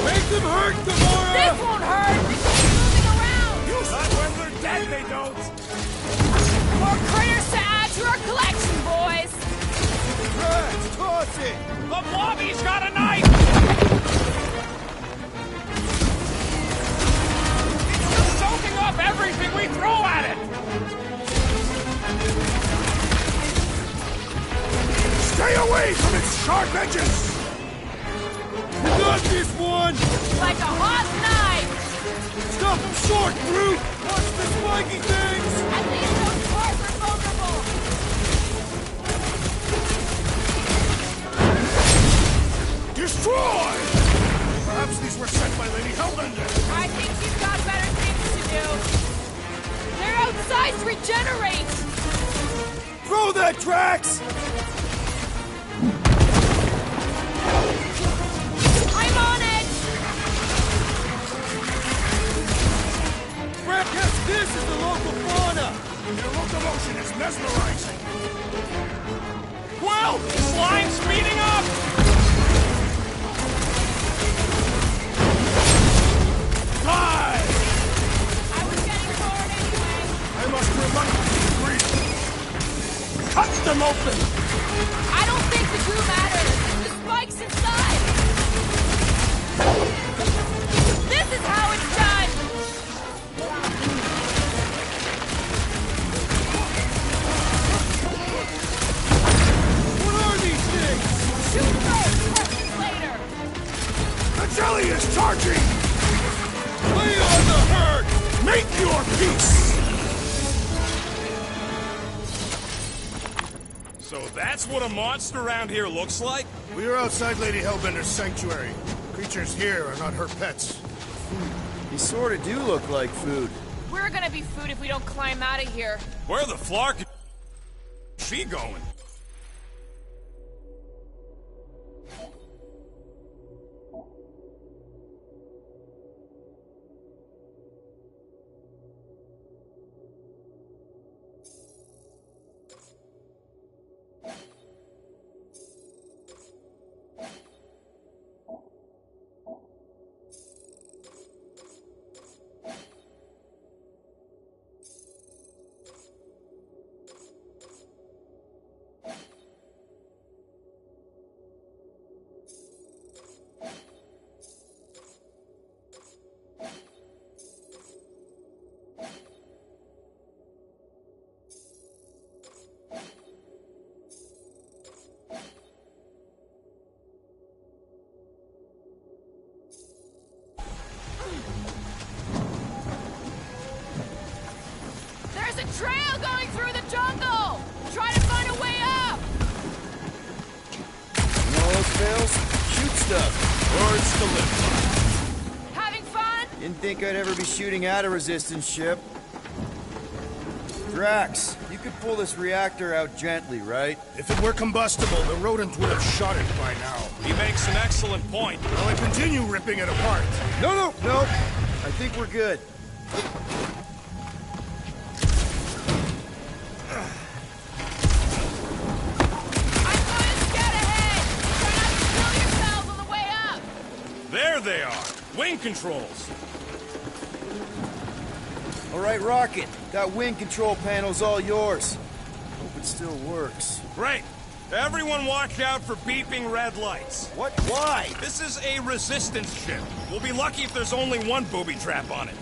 Make them hurt, Gamora! This won't hurt. They keep moving around. Not when they're dead, they don't. More critters to add to our collection, boys. Drax, toss it! The blobby's got a knife! It's just soaking up everything we throw at it! Stay away from its sharp edges! You got this one! Like a hot knife. Stop him short, Groot! Watch the spiky things! At least those parts are vulnerable. Destroy! Perhaps these were sent by Lady Hellbender. I think she's got better things to do. They're outside to regenerate. Throw that, Drax! I'm on it. Brad, catch this is the local fauna! Their locomotion is mesmerizing. Well, slime's speeding up! Fly! I was getting bored anyway. I must reluctantly agree. Cut them open! I don't think the glue matters. The spike's inside. This is how it's done. What are these things? Shoot first, questions later. The jelly is charging! Lay on the hurt! Make your peace! So that's what a monster around here looks like? We are outside Lady Hellbender's sanctuary. Creatures here are not her pets. They sort of do look like food. We're gonna be food if we don't climb out of here. Where the flark is she going? There's a trail going through the jungle. Try to find a way up. And all else fails, shoot stuff. Words to live by. Having fun? Didn't think I'd ever be shooting at a resistance ship. Drax, you could pull this reactor out gently, right? If it were combustible, the rodent would have shot it by now. He makes an excellent point. Will I continue ripping it apart? No. I think we're good. I'm going to scout ahead. Try not to kill yourselves on the way up. There they are. Wing controls. All right, Rocket. That wing control panel's all yours. Hope it still works. Great. Everyone watch out for beeping red lights. What? Why? This is a resistance ship. We'll be lucky if there's only one booby trap on it.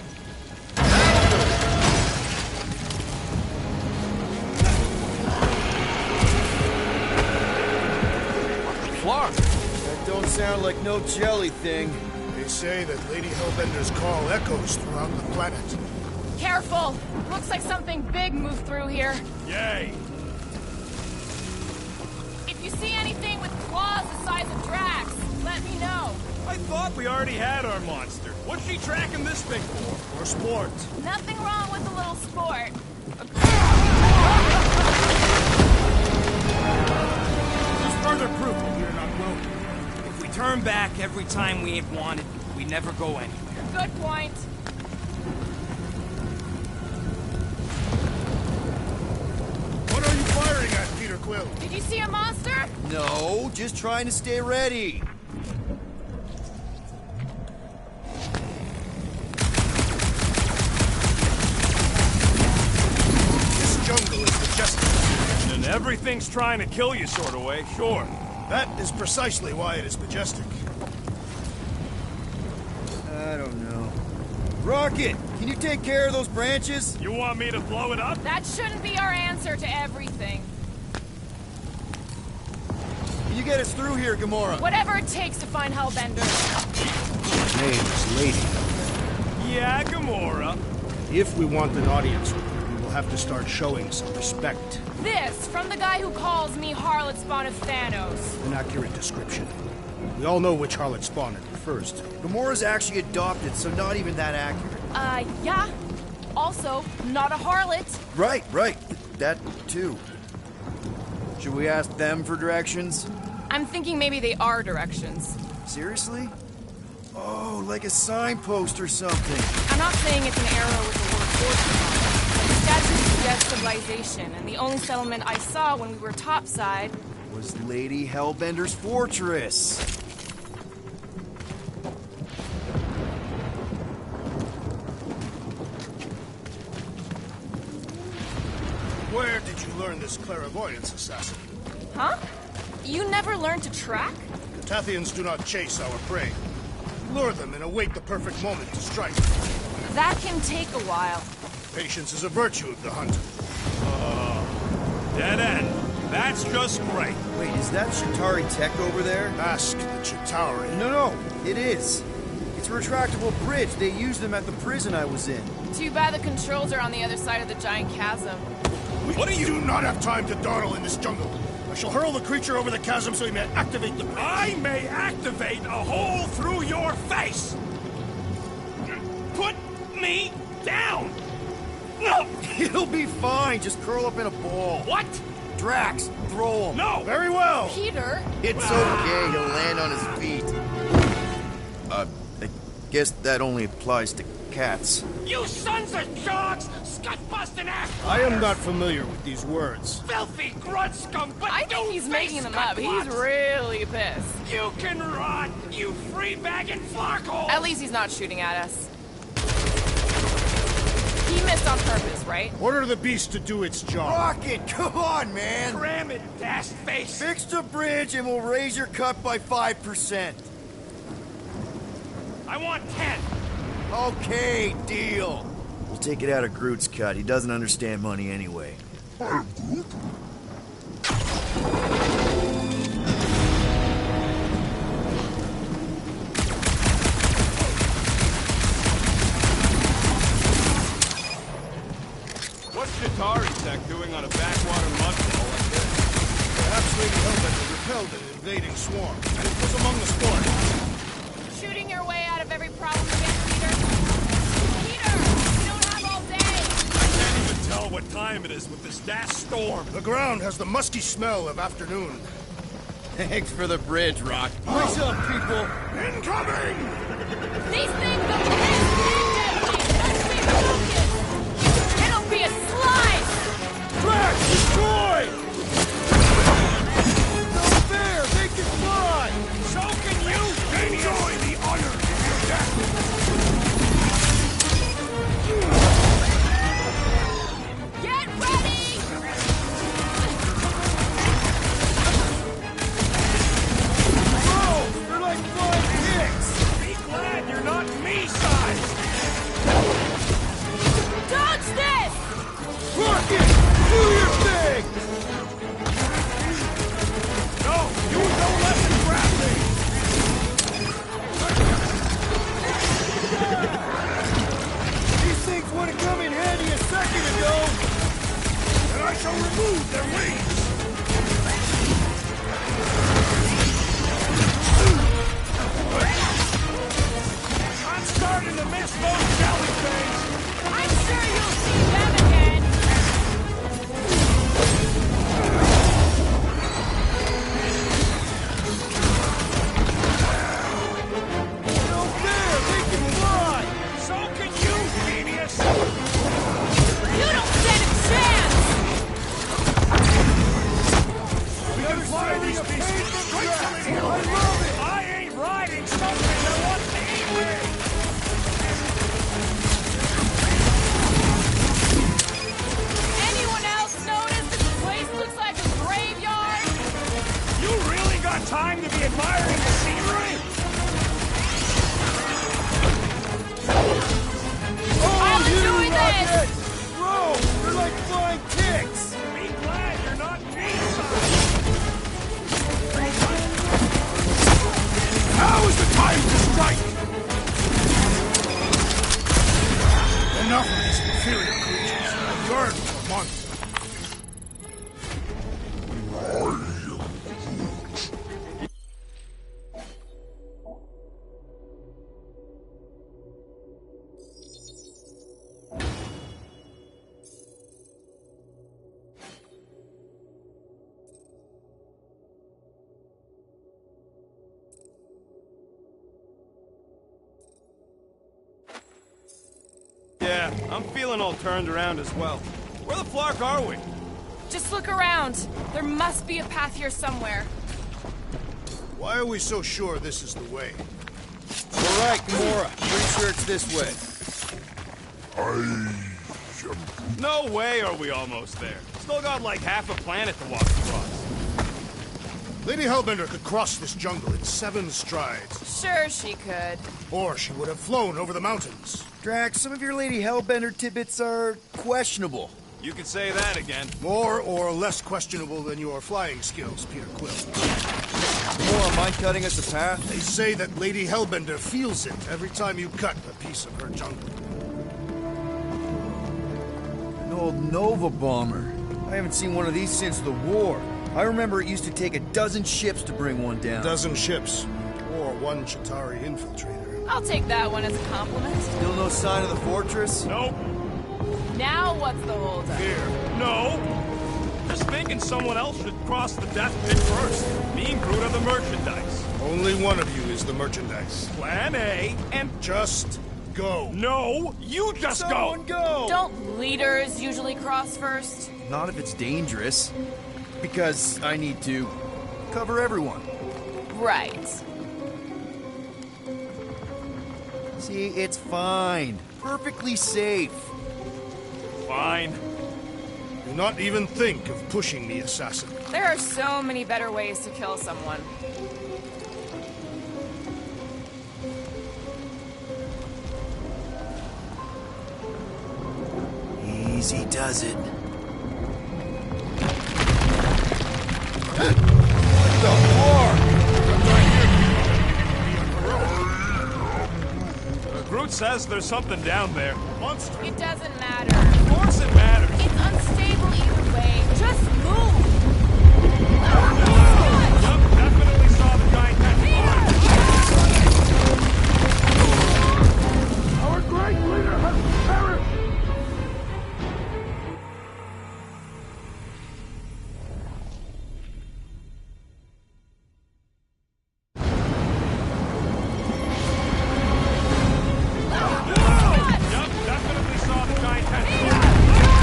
Flark! That don't sound like no jelly thing. They say that Lady Hellbender's call echoes throughout the planet. Careful. Looks like something big moved through here. Yay! If you see anything with claws the size of Drax, let me know. I thought we already had our monster. What's she tracking this thing for? For sport. Nothing wrong with a little sport. turn back every time we ain't wanted, we never go anywhere. Good point. What are you firing at, Peter Quill? Did you see a monster? No, just trying to stay ready. This jungle is majestic. And everything's trying to kill you sort of way, sure. That is precisely why it is majestic. I don't know. Rocket, can you take care of those branches? You want me to blow it up? That shouldn't be our answer to everything. Can you get us through here, Gamora? Whatever it takes to find Hellbender. Her name is Lady. Yeah, Gamora. If we want an audience with her, we will have to start showing some respect. This from the guy who calls me Harlot Spawn of Thanos. An accurate description. We all know which harlot Spawn it refers to. Gamora's actually adopted, so not even that accurate. Yeah. Also, not a harlot. Right. That too. Should we ask them for directions? I'm thinking maybe they are directions. Seriously? Oh, like a signpost or something. I'm not saying it's an arrow with the word fortune on it, but the statue suggests civilization, and the only settlement I saw when we were topside Was Lady Hellbender's fortress. Where did you learn this clairvoyance, assassin? Huh? You never learned to track? Tathians do not chase our prey. Lure them and await the perfect moment to strike. That can take a while. Patience is a virtue of the hunt. Dead end. That's just great. Wait, is that Chitauri tech over there? Ask the Chitauri. No, it is. It's a retractable bridge. They used them at the prison I was in. Too bad the controls are on the other side of the giant chasm. What do you do not have time to dawdle in this jungle? I shall hurl the creature over the chasm so he may activate the bridge. I may activate a hole through your face. Put me down. No. It'll be fine. Just curl up in a ball. What? Drax, throw him. No. Very well. Peter? It's okay. He'll land on his feet. I guess that only applies to cats. You sons of dogs! Scut-busting ass! I am not familiar with these words. Filthy grunt scum, but I think he's making them up. He's really pissed. You can rot, you free-bagging flockhole! At least he's not shooting at us. He missed on purpose, right? Order the beast to do its job. Rocket, come on, man. Cram it, dash face! Fix the bridge and we'll raise your cut by 5%. I want 10. Okay, deal. We'll take it out of Groot's cut. He doesn't understand money anyway. What's Chitauri tech doing on a backwater mudfall like this? Perhaps Lady Hellbender repelled an invading swarm, and it was among the spoils. Shooting your way out of every problem again, Peter? Peter! We don't have all day! I can't even tell what time it is with this dash storm. The ground has the musky smell of afternoon. Thanks for the bridge, Rock. What's up, people? Incoming! These things are indestructible! Focus! It'll be a slice! Drax, destroy! No fair! They can fly! So can you! Enjoy the honor of your death! Get ready! Whoa! They're like flying pigs! Be glad you're not me-sized! Dodge this! Rocket! Do your thing! No! You don't let them grab me! These things would have come in handy a second ago! And I shall remove their wings! I'm starting to miss those jelly things! I'm sure you'll see them again! monster. Yeah, I'm feeling all turned around as well. Where the flark are we? Just look around. There must be a path here somewhere. Why are we so sure this is the way? All right, Gamora. Pretty sure it's this way. No way are we almost there. Still got like half a planet to walk across. Lady Hellbender could cross this jungle in 7 strides. Sure she could. Or she would have flown over the mountains. Drax, some of your Lady Hellbender tidbits are questionable. You could say that again. More or less questionable than your flying skills, Peter Quill. Gamora, mind cutting us a path? They say that Lady Hellbender feels it every time you cut a piece of her jungle. An old Nova bomber. I haven't seen one of these since the war. I remember it used to take 12 ships to bring one down. 12 ships. Or 1 Chitauri infiltrator. I'll take that one as a compliment. Still no sign of the fortress? Nope. Now what's the holdup? Here. No. Just thinking someone else should cross the death pit first. Me and Groot are the merchandise. Only one of you is the merchandise. Plan A, and Just go. no, you just Someone go! Don't leaders usually cross first? Not if it's dangerous. Because I need to cover everyone. Right. See, it's fine. Perfectly safe. Fine. Do not even think of pushing the assassin. There are so many better ways to kill someone. Easy does it. Groot says there's something down there. Monster! It doesn't matter. Of course it matters. It's unstable either way. Just move! Yup, definitely saw the giant Our great leader has perished! Yup, definitely saw the giant Yup,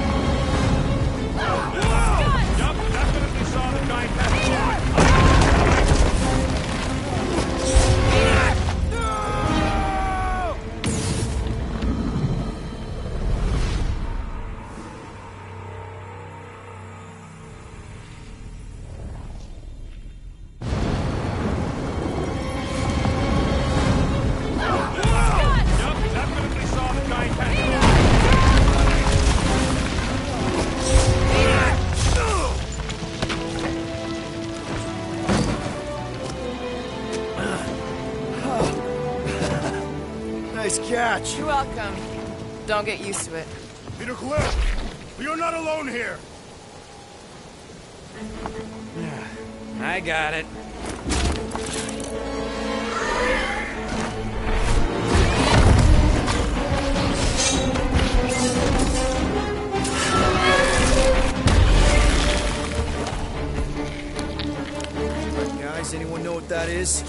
definitely saw the giant Yup, definitely saw the giant Nice catch. You're welcome. Don't get used to it. Peter Quill, we are not alone here. I got it. Guys, anyone know what that is?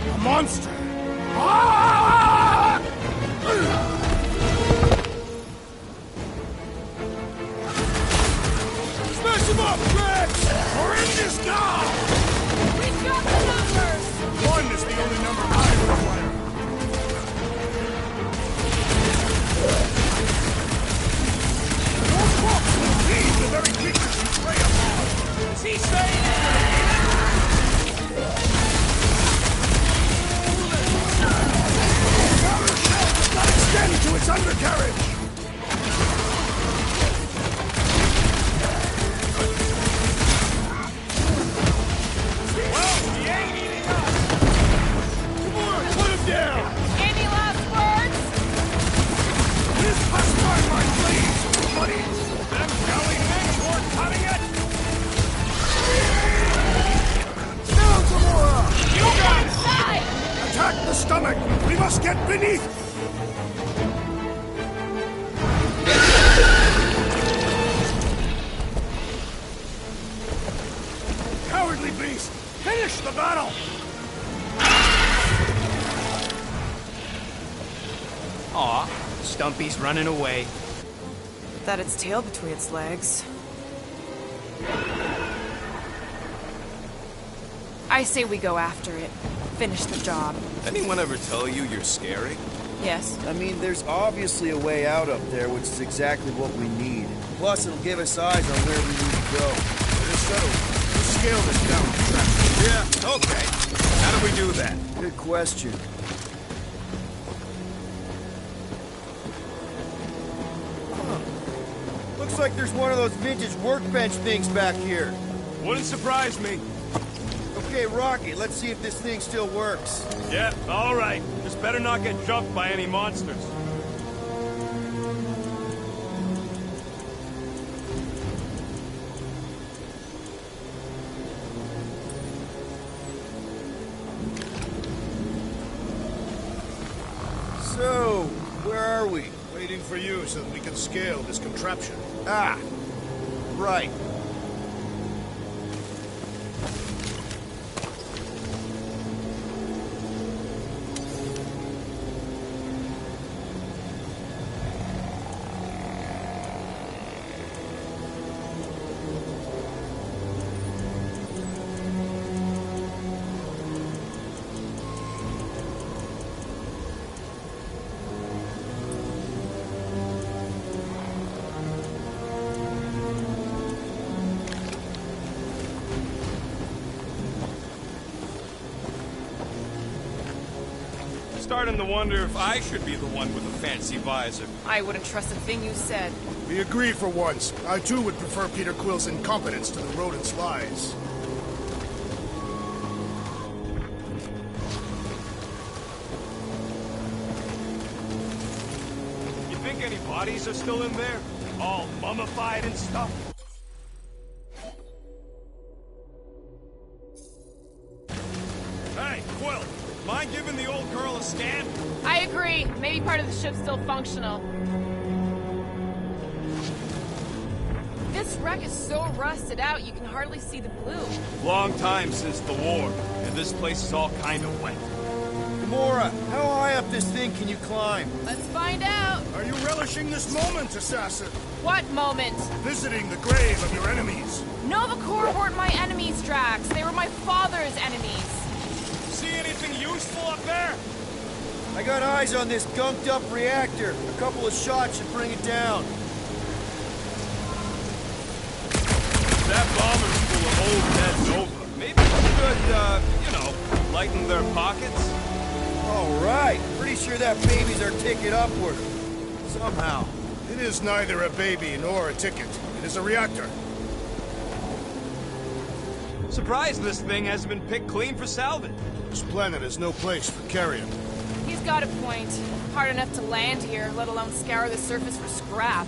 A monster! Smash him up, Drax! We're in this now! We've got the numbers! 1 is the only number I require. These the very creatures you prey upon! Is he saying? Get beneath! Cowardly beast! Finish the battle! Aw, Stumpy's running away. That its tail between its legs. I say we go after it. Finish the job. Anyone ever tell you you're scary? Yes. I mean, there's obviously a way out up there, which is exactly what we need. Plus, it'll give us eyes on where we need to go. It is settled. We'll scale this down. Yeah, okay. How do we do that? Good question. Looks like there's one of those vintage workbench things back here. Wouldn't surprise me. Okay, Rocky, let's see if this thing still works. Yeah, all right. Just better not get jumped by any monsters. So, where are we? Waiting for you so that we can scale this contraption. Ah, right. Starting to wonder if I should be the one with the fancy visor. I wouldn't trust a thing you said. We agree for once. I too would prefer Peter Quill's incompetence to the rodent's lies. You think any bodies are still in there? All mummified and stuff? Hey, Quill! Mind giving the old girl a scan? I agree. Maybe part of the ship's still functional. This wreck is so rusted out you can hardly see the blue. Long time since the war, and this place is all kind of wet. Gamora, how high up this thing can you climb? Let's find out. Are you relishing this moment, assassin? What moment? Visiting the grave of your enemies. Nova Corps weren't my enemies, Drax. They were my father's enemies. See anything useful up there? I got eyes on this gunked up reactor. A couple of shots should bring it down. That bomber's full of old dead Nova. Maybe we could, you know, lighten their pockets? All right. Pretty sure that baby's our ticket upward. Somehow. It is neither a baby nor a ticket. It is a reactor. Surprised this thing hasn't been picked clean for salvage. This planet is no place for carrion. He's got a point. Hard enough to land here, let alone scour the surface for scrap.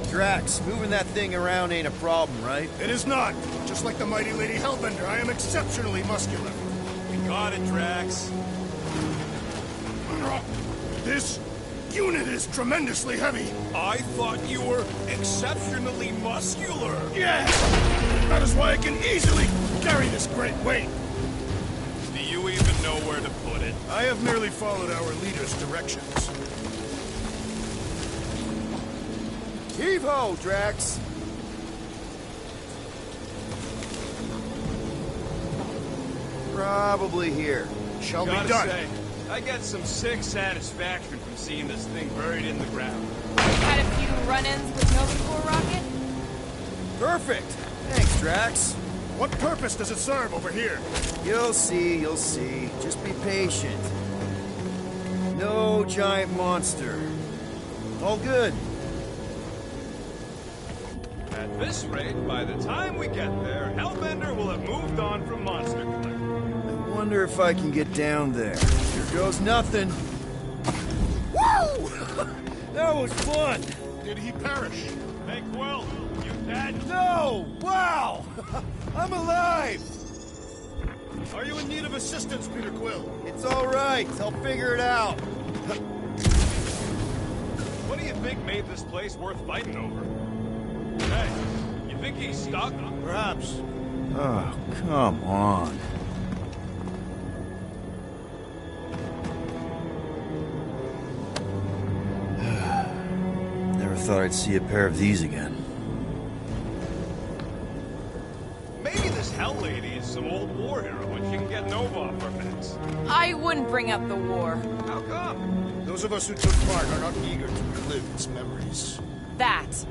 Drax, moving that thing around ain't a problem, right? It is not. Just like the mighty Lady Hellbender, I am exceptionally muscular. We got it, Drax. This unit is tremendously heavy. I thought you were exceptionally muscular. Yes! That is why I can easily carry this great weight. Do you even know where to put it? I have merely followed our leader's directions. Heave-ho, Drax! Probably here. Shall be Gotta done. say, I get some sick satisfaction from seeing this thing buried in the ground. Had a few run-ins with Nova Corps rocket? Perfect! Thanks, Drax. What purpose does it serve over here? You'll see, you'll see. Just be patient. No giant monster. All good. At this rate, by the time we get there, Hellbender will have moved on from Monster Collector. I wonder if I can get down there. Here goes nothing. Woo! That was fun! Did he perish? Hey, Quill, you dead? No! Wow! I'm alive! Are you in need of assistance, Peter Quill? It's all right. I'll figure it out. What do you think made this place worth fighting over? Hey, you think he's stuck? Perhaps. Oh, come on. Never thought I'd see a pair of these again. Maybe this Hell Lady is some old war hero and she can get Nova off our backs. I wouldn't bring up the war. How come? Those of us who took part are not eager to relive its memories. That.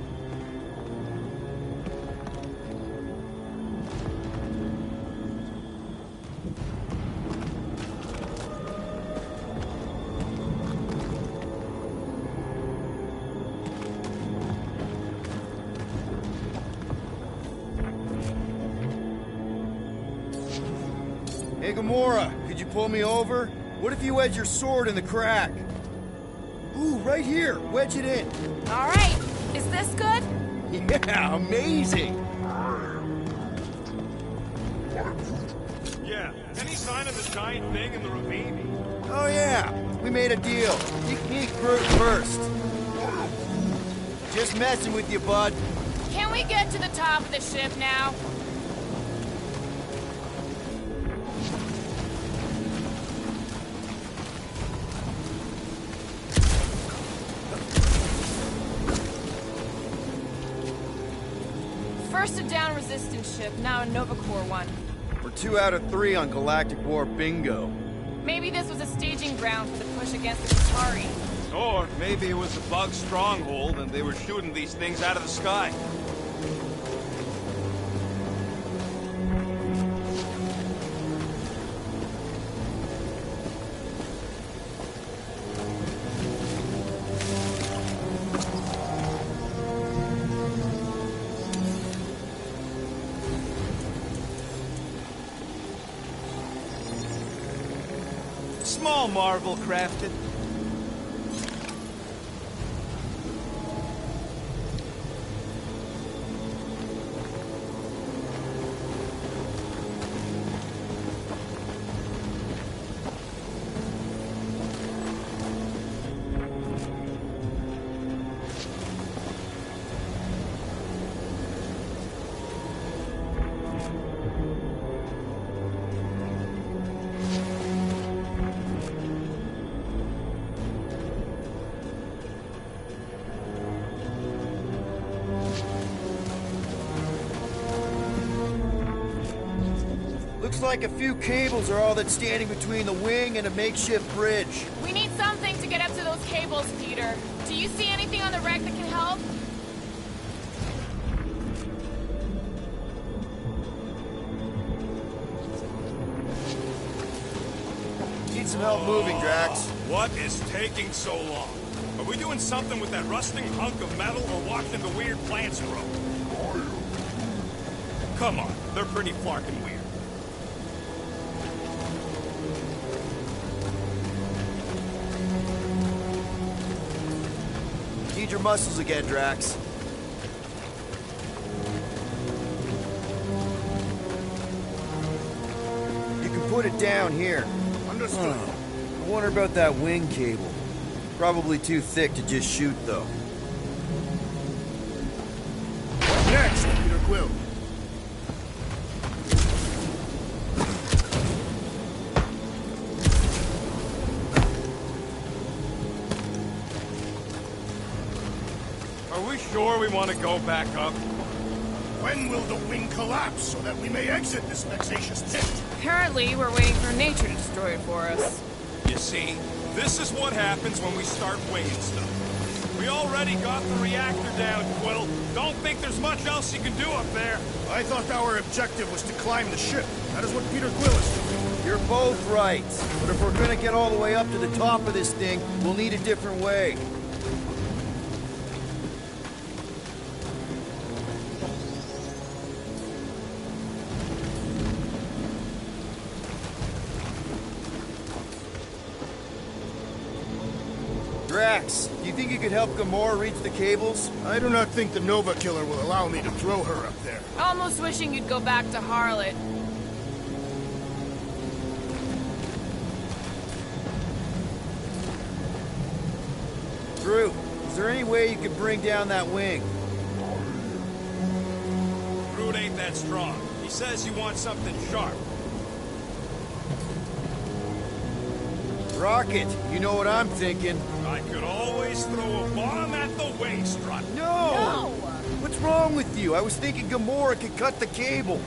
Hey, Gamora, could you pull me over? What if you wedge your sword in the crack? Ooh, right here. Wedge it in. All right. Is this good? Yeah, amazing. Yeah, any sign of the giant thing in the ravine? Oh, yeah. We made a deal. You sneak through first. Just messing with you, bud. Can we get to the top of the ship now? First a down resistance ship, now a Nova Corps one. We're 2 out of 3 on Galactic War bingo. Maybe this was a staging ground for the push against the Chitauri. Or maybe it was a bug stronghold and they were shooting these things out of the sky. Small marvel crafted. Looks like a few cables are all that's standing between the wing and a makeshift bridge. We need something to get up to those cables, Peter. Do you see anything on the wreck that can help? Need some help moving, Drax. What is taking so long? Are we doing something with that rusting hunk of metal or watching the weird plants grow? Come on, they're pretty flarkin' weird. Need your muscles again, Drax. You can put it down here. Understood. I wonder about that wing cable. Probably too thick to just shoot, though. Next, Peter Quill. Are we sure we want to go back up? When will the wing collapse so that we may exit this vexatious pit? Apparently, we're waiting for nature to destroy it for us. You see, this is what happens when we start winging stuff. We already got the reactor down, Quill. Don't think there's much else you can do up there. I thought our objective was to climb the ship. That is what Peter Quill is doing. You're both right. But if we're gonna get all the way up to the top of this thing, we'll need a different way. Drax, do you think you could help Gamora reach the cables? I do not think the Nova Killer will allow me to throw her up there. Almost wishing you'd go back to Harlot. Groot, is there any way you could bring down that wing? Groot ain't that strong. He says you want something sharp. Rocket, you know what I'm thinking. I could always throw a bomb at the wing strut. No! What's wrong with you? I was thinking Gamora could cut the cable.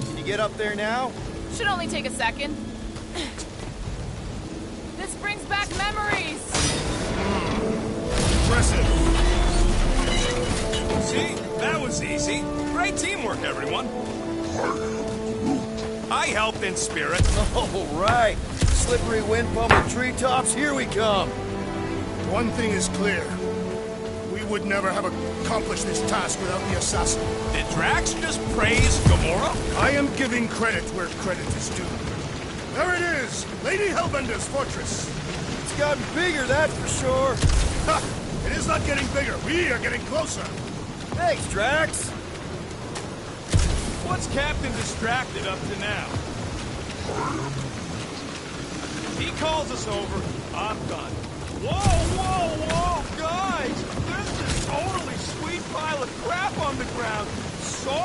Can you get up there now? Should only take a second. This brings back memories. Impressive. See? That was easy. Great teamwork, everyone. I helped in spirit. All right. Slippery wind pummel treetops, here we come. One thing is clear. We would never have accomplished this task without the assassin. Did Drax just praise Gamora? I am giving credit where credit is due. There it is! Lady Hellbender's fortress! It's gotten bigger, that's for sure. Ha! It is not getting bigger. We are getting closer. Thanks, Drax. What's Captain Distracted up to now? He calls us over. I'm done. Whoa, guys! There's this totally sweet pile of crap on the ground. So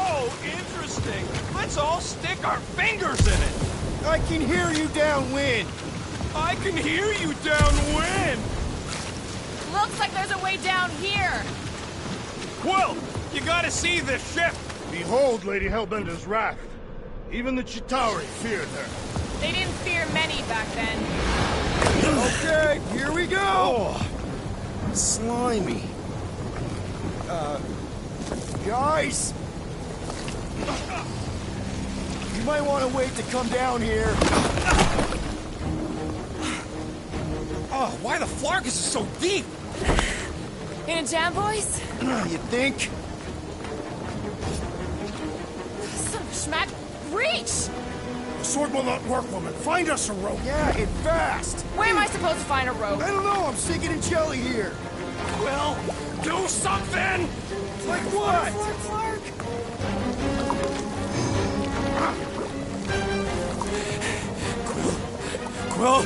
interesting. Let's all stick our fingers in it. I can hear you downwind. I can hear you downwind. Looks like there's a way down here. Quill, you gotta see this ship. Behold Lady Hellbender's wrath. Even the Chitauri feared her. They didn't fear many back then. Okay, here we go. Oh, slimy. Guys. You might want to wait to come down here. Oh, why the Flarkus is so deep? In a jam, boys? You think? Son of a schmack. Reach! The sword will not work, woman. Find us a rope. Yeah, and fast. Where am I supposed to find a rope? I don't know. I'm sinking in jelly here. Well, do something! Like what? Quill?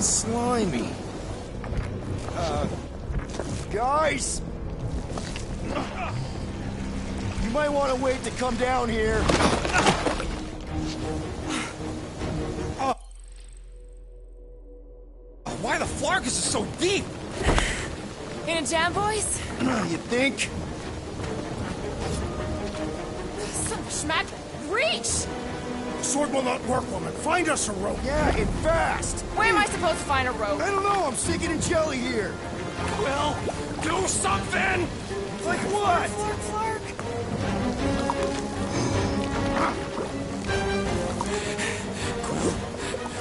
Slimy. Guys! You might want to wait to come down here. Why the Flarkus is so deep? In a jam, boys? You think? Son of a schmack. Reach! The sword will not work, woman. Find us a rope. Yeah, and fast. Where am I supposed to find a rope? I don't know. I'm sinking in jelly here. Well, do something! Like what?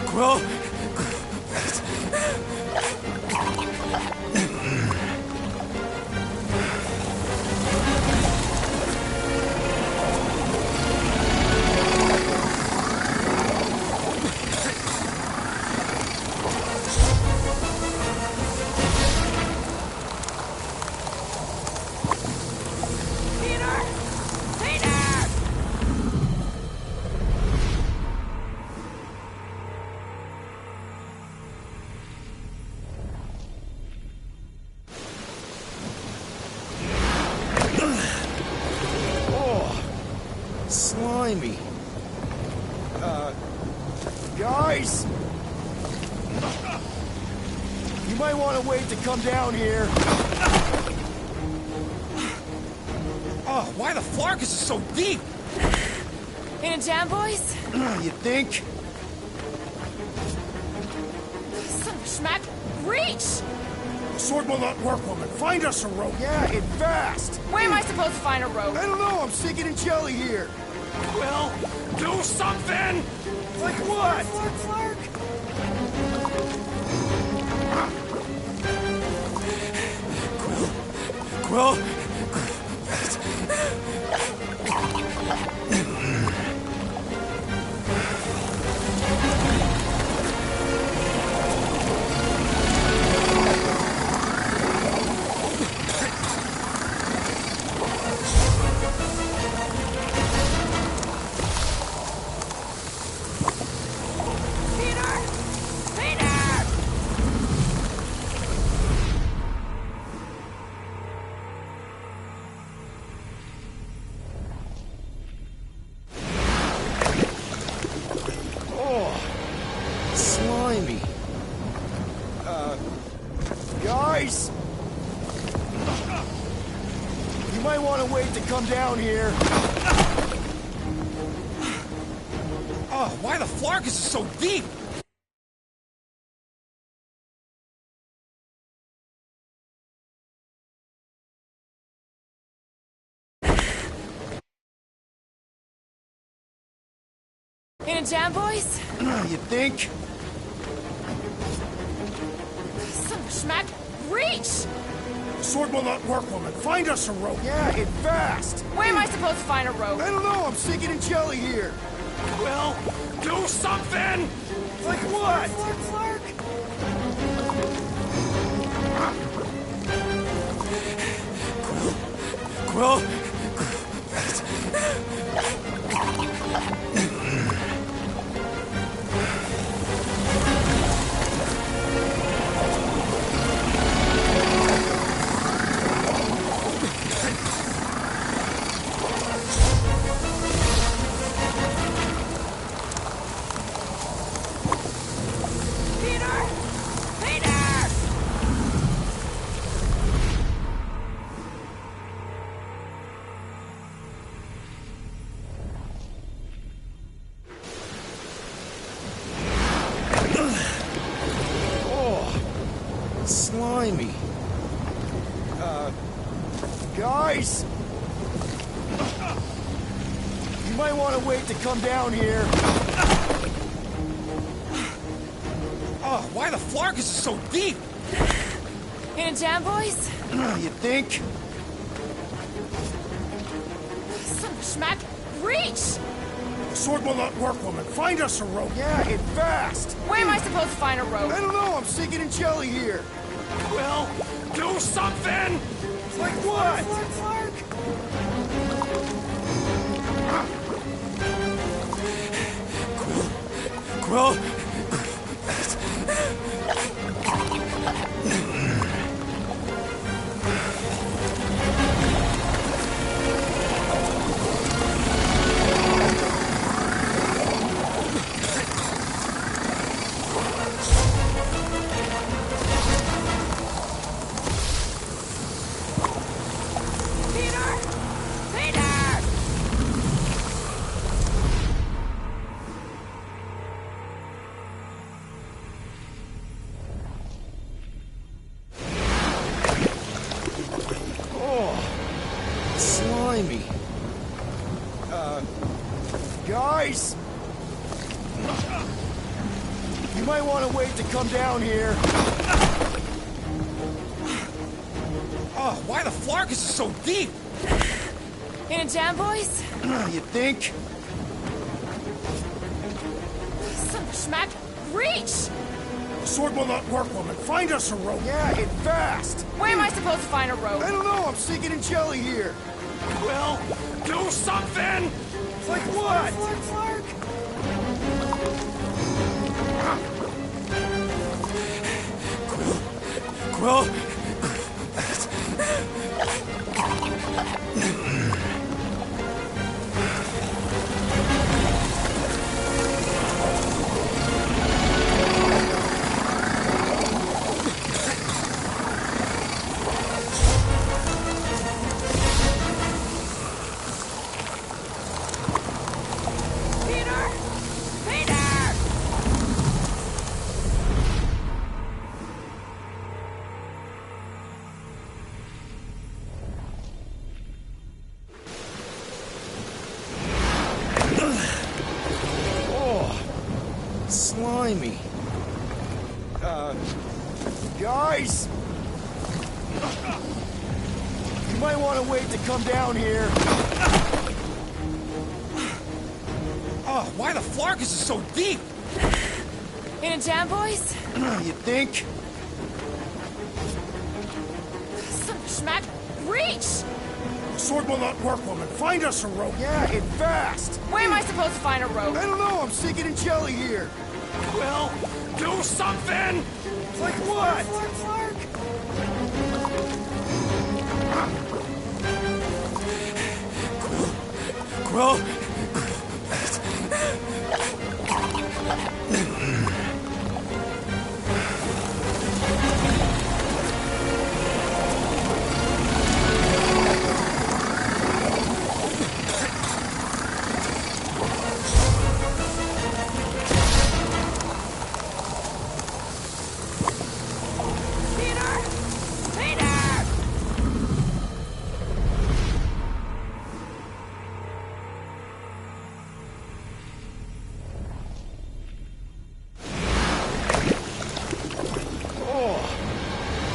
Quill? Slimy. Guys! You might want to wait to come down here. Oh, why the Flarkus is so deep? In a jam, boys? You think? Son of a schmack. Reach! Sword will not work, woman. Find us a rope. Yeah, and fast! Where am I supposed to find a rope? I don't know, I'm sinking in jelly here. Well, do something! Like what? Quill? Slimy. Guys? You might want to wait to come down here. Oh, why the Flarkus is so deep? In a jam, boys? You think? Son of a schmack! Reach! Sword will not work, woman. Find us a rope. Yeah, and fast! Where am I supposed to find a rope? I don't know, I'm sinking in jelly here. Well, do something! Like what? Quill? Slimy. Guys? You might want to wait to come down here. Oh, why the Flarkus is so deep? In a jam, boys? You think? Son of a schmack! Reach! Sword will not work, woman. Find us a rope. Yeah, and fast! Where am I supposed to find a rope? I don't know, I'm sinking in jelly here. Well, do something! Like what? Quill? Slimy. Guys? You might want to wait to come down here. Oh, why the Flarkus is so deep? In a jam, boys? You think? Son of a schmack! Reach! Sword will not work, woman. Find us a rope. Yeah, and fast! Where am I supposed to find a rope? I don't know, I'm sinking in jelly here. Well, do something! Like what? Quill? Guys! You might want to wait to come down here. Oh, why the Flarkus is so deep? In a jam, boys? You think? Some schmack. Reach! The sword will not work, woman. Find us a rope. Yeah, and fast! Where am I supposed to find a rope? I don't know, I'm sinking in jelly here. Well, do something! Like what? Quill?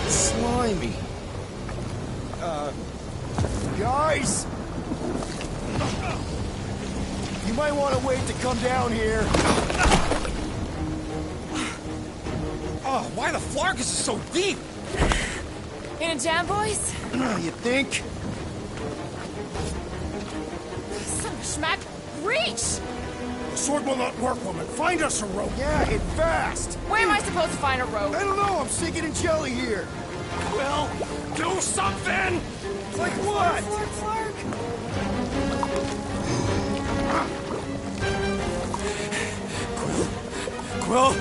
Slimy. Guys! You might want to wait to come down here. Oh, why the Flarkus is so deep? In a jam, boys? You think? Some schmack. Reach! The sword will not work, woman. Find us a rope. Yeah, and fast! Where am I supposed to find a rope? I don't know, I'm sinking in jelly here. Well, do something! Like what? Quill?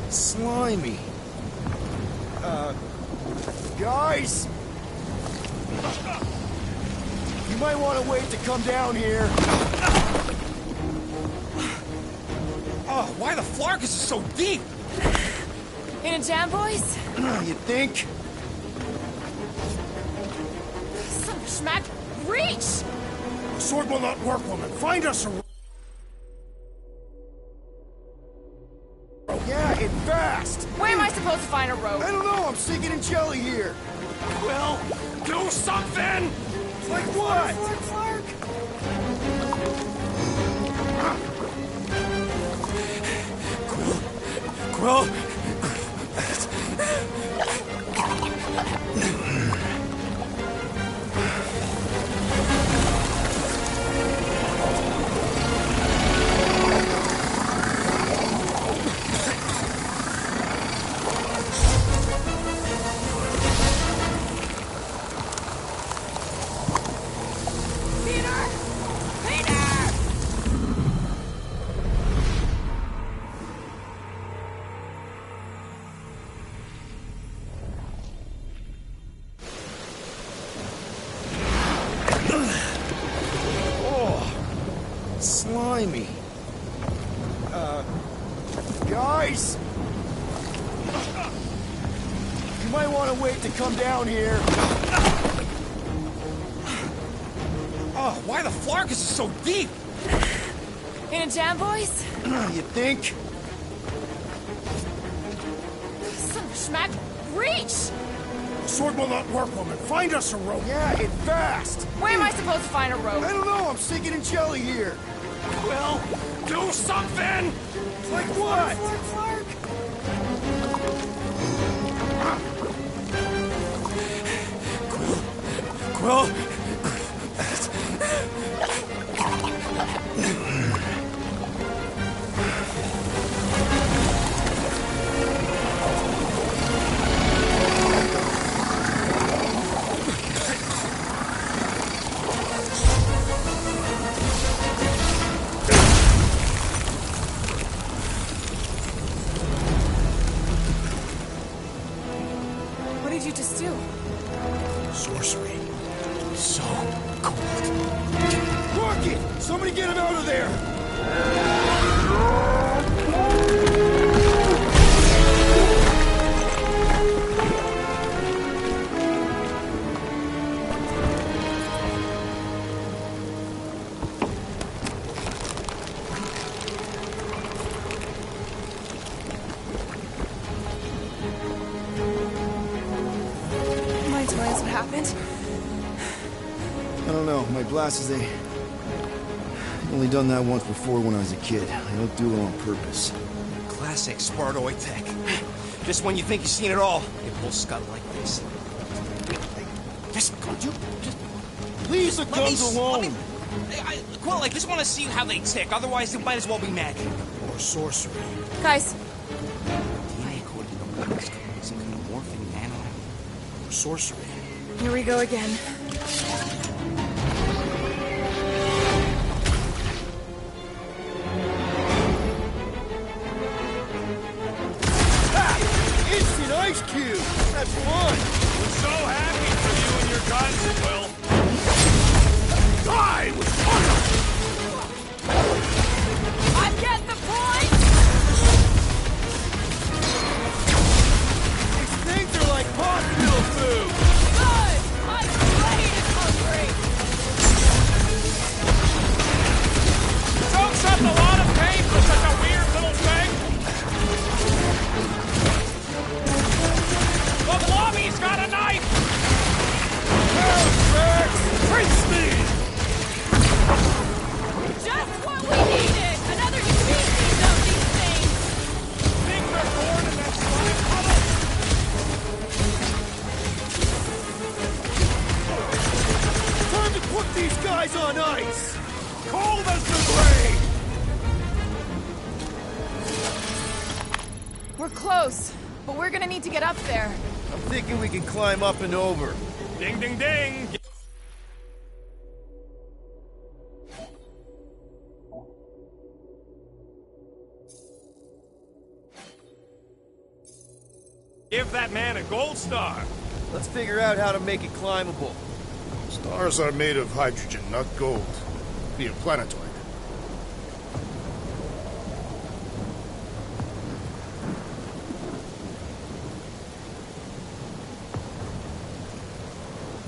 Slimy. Guys! You might want to wait to come down here. Oh, why the Flarkus is so deep? In a jam, boys? You think? Some schmack. Reach! The sword will not work, woman. Find us a rope. Yeah, and fast! Where am I supposed to find a rope? I don't know, I'm sinking in jelly here. Well, do something! Like what? Quill? Slimy. Guys! You might want to wait to come down here. Oh, why the Flarkus is so deep? In a jam, boys? You think? Some schmack. Reach! The sword will not work, woman. Find us a rope. Yeah, and fast! Where am I supposed to find a rope? I don't know, I'm sinking in jelly here. Well, do something! Like what? Quill? cold. Rocket! Somebody get him out of there! Mind telling us what happened? I don't know. My glasses, I've only done that once before when I was a kid. I don't do it on purpose. Classic Spartoid tech. Just when you think you've seen it all, it pulls scuttle like this. Just, Leave the guns alone! Quill, I just want to see how they tick. Otherwise, it might as well be magic. Or sorcery. Guys, DNA coded in the box. Some kind of morphing nano. Or sorcery. here we go again. Instant ice cube! That's fun! We're so happy for you and your guns, Will. Die with fire! I get the point! These things are like hospital food! Good! I'm great and hungry! Soaks up a lot of pain for such a weird little thing. The lobby's got a knife! Face me! Just what we needed! Another species of these things! Things are born in that slime puddle. Time to put these guys on ice! Cold as the grave! We're close, but we're gonna need to get up there. I'm thinking we can climb up and over. Ding, ding, ding! Give that man a gold star. Let's figure out how to make it climbable. Stars are made of hydrogen, not gold. Be a planetoid.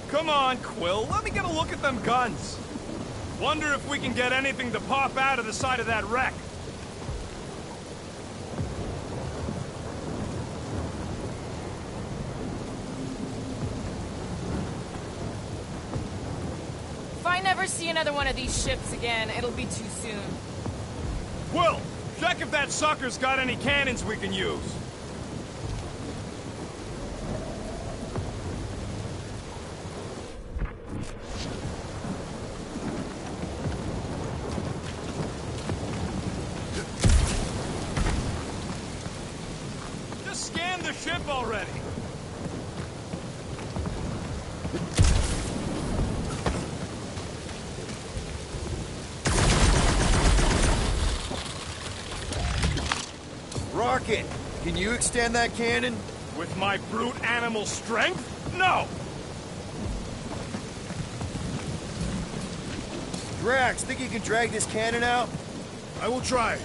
Come on, Quill. Let me get a look at them guns. Wonder if we can get anything to pop out of the side of that wreck. If I never see another one of these ships again, it'll be too soon. Quill, check if that sucker's got any cannons we can use. Just scan the ship already. Rocket, can you extend that cannon? With my brute animal strength? No! Drax, think you can drag this cannon out? I will try.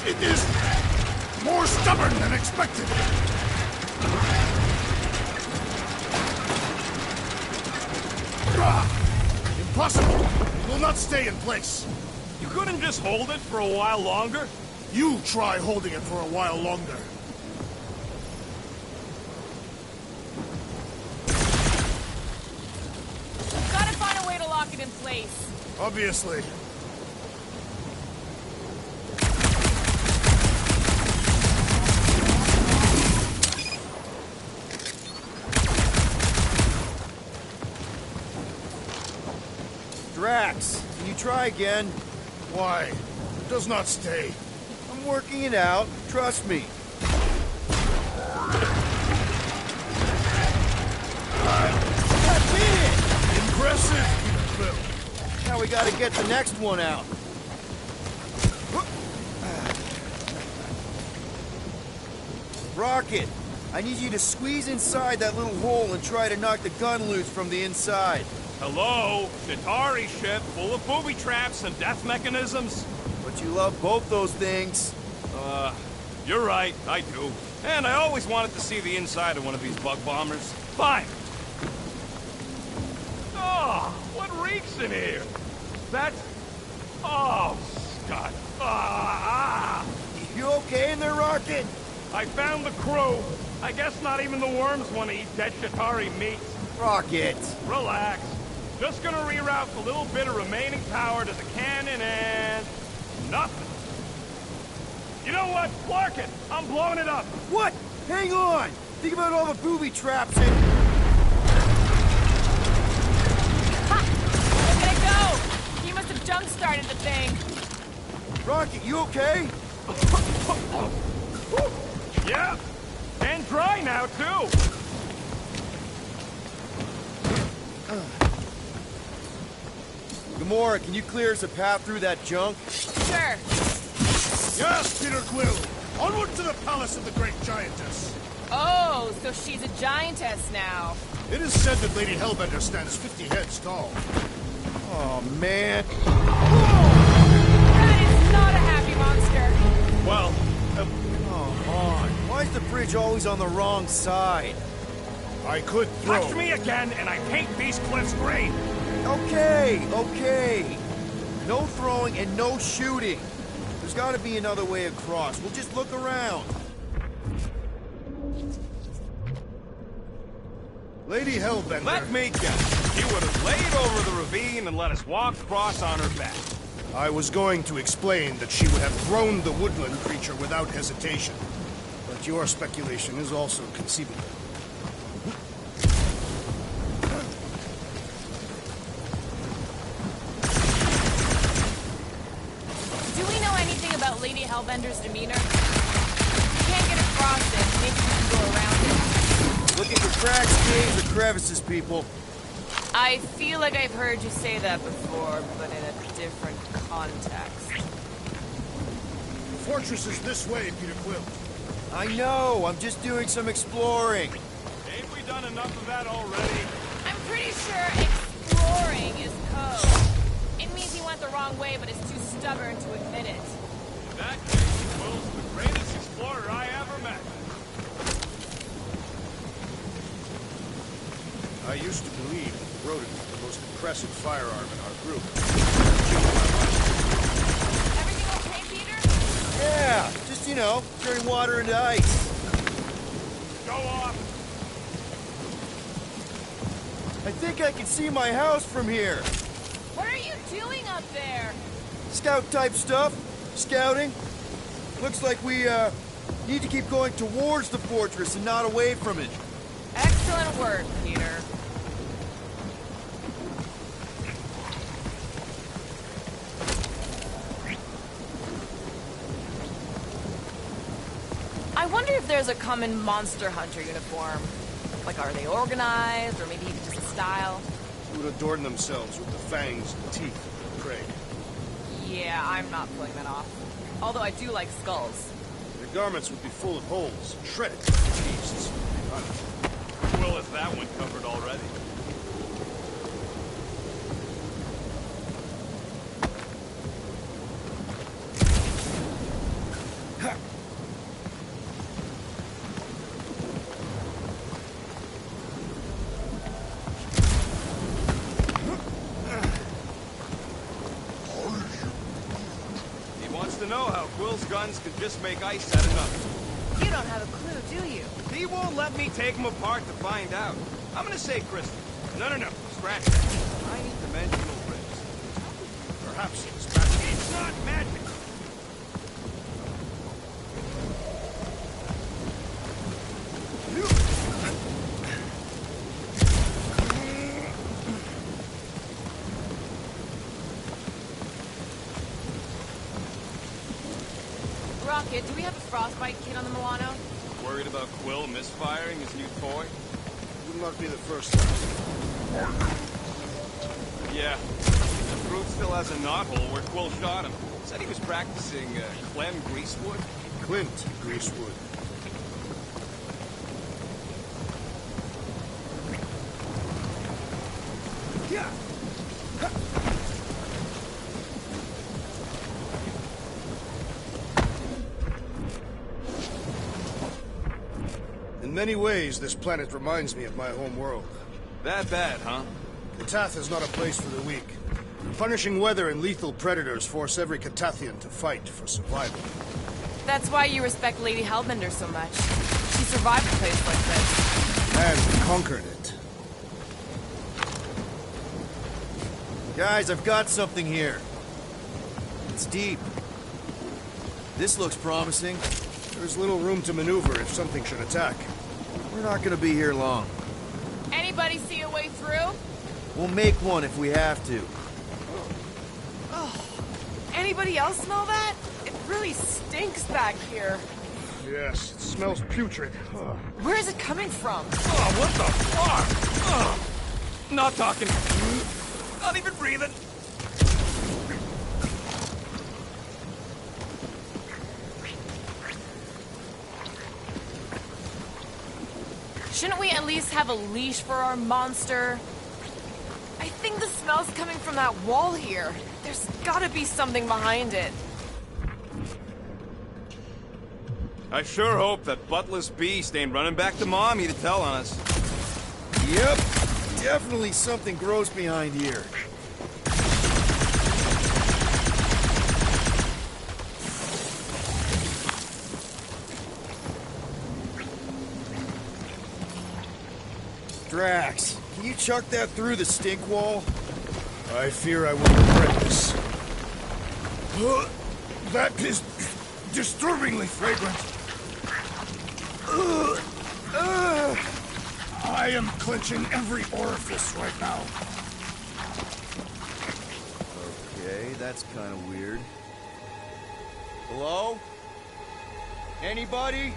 It is more stubborn than expected. Impossible! It will not stay in place. You couldn't just hold it for a while longer? You try holding it for a while longer. Gotta find a way to lock it in place. Obviously. Drax, can you try again? Why? It does not stay. I'm working it out. Trust me. I did it! Impressive, Quill. Now we gotta get the next one out. Rocket, I need you to squeeze inside that little hole and try to knock the gun loose from the inside. Hello? Chitauri ship full of booby traps and death mechanisms? But you love both those things. You're right, I do. And I always wanted to see the inside of one of these bug bombers. Fine. Oh, what reeks in here? That's... Oh, Scott. You okay in there, Rocket? I found the crew. I guess not even the worms want to eat dead Chitauri meat. Rocket. Relax. Just gonna reroute the little bit of remaining power to the cannon and... nothing. You know what? Clark it! I'm blowing it up! What? Hang on! Think about all the booby traps and... Ha! Look at it go! He must have jump-started the thing. Rocket, you okay? Yeah! And dry now, too! Gamora, can you clear us a path through that junk? Sure. Yes, Peter Quill! Onward to the palace of the great giantess! Oh, so she's a giantess now. It is said that Lady Hellbender stands 50 heads tall. Oh, man. That is not a happy monster. Well, come on. Why is the bridge always on the wrong side? I could throw... touch me again and I paint these cliffs green! Okay, okay. No throwing and no shooting. There's gotta be another way across. We'll just look around. Lady Hellbender... Let me guess. You would have laid over the ravine and let us walk across on her back. I was going to explain that she would have thrown the woodland creature without hesitation. But your speculation is also conceivable. About Lady Hellbender's demeanor? You can't get across it. Maybe you can go around it. Looking for cracks, caves, or crevices, people. I feel like I've heard you say that before, but in a different context. The fortress is this way, Peter Quill. I know. I'm just doing some exploring. Ain't we done enough of that already? I'm pretty sure exploring is code. It means he went the wrong way, but is too stubborn to admit it. In that case, Will's the greatest explorer I ever met. I used to believe that the rodent was the most impressive firearm in our group. Everything okay, Peter? Yeah, just, you know, turning water into ice. Go off! I think I can see my house from here. What are you doing up there? Scout-type stuff. Scouting. Looks like we, need to keep going towards the fortress and not away from it. Excellent work, Peter. I wonder if there's a common monster hunter uniform. Like, are they organized, or maybe even just a style? Who would adorn themselves with the fangs and teeth of the prey. Yeah, I'm not pulling that off. Although I do like skulls. Their garments would be full of holes, shredded beasts. Will has that one covered already. To know how Quill's guns could just make ice set enough. You don't have a clue, do you? He won't let me take them apart to find out. I'm gonna say crystal. No, scratch that. Tiny dimensional ribs. Perhaps it's magic. It's not magic! Rocket, do we have a frostbite kit on the Milano? Worried about Quill misfiring his new toy? Would not be the first time. Yeah. The fruit still has a knothole where Quill shot him. Said he was practicing Clem Greasewood. Clint Greasewood. In many ways, this planet reminds me of my home world. That bad, huh? Katath is not a place for the weak. Punishing weather and lethal predators force every Katathian to fight for survival. That's why you respect Lady Hellbender so much. She survived a place like this. And conquered it. Guys, I've got something here. It's deep. This looks promising. There's little room to maneuver if something should attack. We're not gonna be here long. Anybody see a way through? We'll make one if we have to. Anybody else smell that? It really stinks back here. Yes, it smells putrid. Where is it coming from? Oh, what the fuck? Not talking. Not even breathing. Shouldn't we at least have a leash for our monster? I think the smell's coming from that wall here. There's gotta be something behind it. I sure hope that buttless beast ain't running back to Mommy to tell on us. Yep, definitely something gross behind here. Drax, can you chuck that through the stink wall? I fear I will regret this. That is disturbingly fragrant. I am clenching every orifice right now. Okay, that's kind of weird. Hello? Anybody?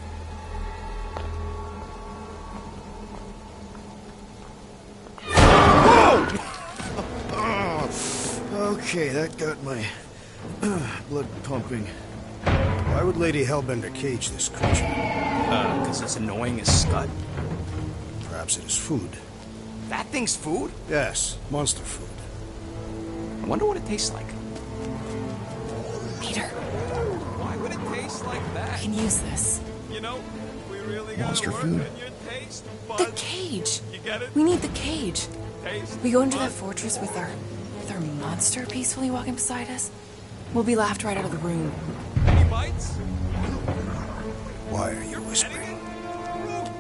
Okay, that got my blood pumping. Why would Lady Hellbender cage this creature? Because it's annoying as scud. Perhaps it is food. That thing's food? Yes, monster food. I wonder what it tastes like. Peter, Why would it taste like that? we can use this. You know, we really gotta Monster work food? on your taste The buds. cage. You get it? We need the cage. Taste We go into that buds. fortress with our monster peacefully walking beside us. We'll be laughed right out of the room. Any bites? Why are you whispering?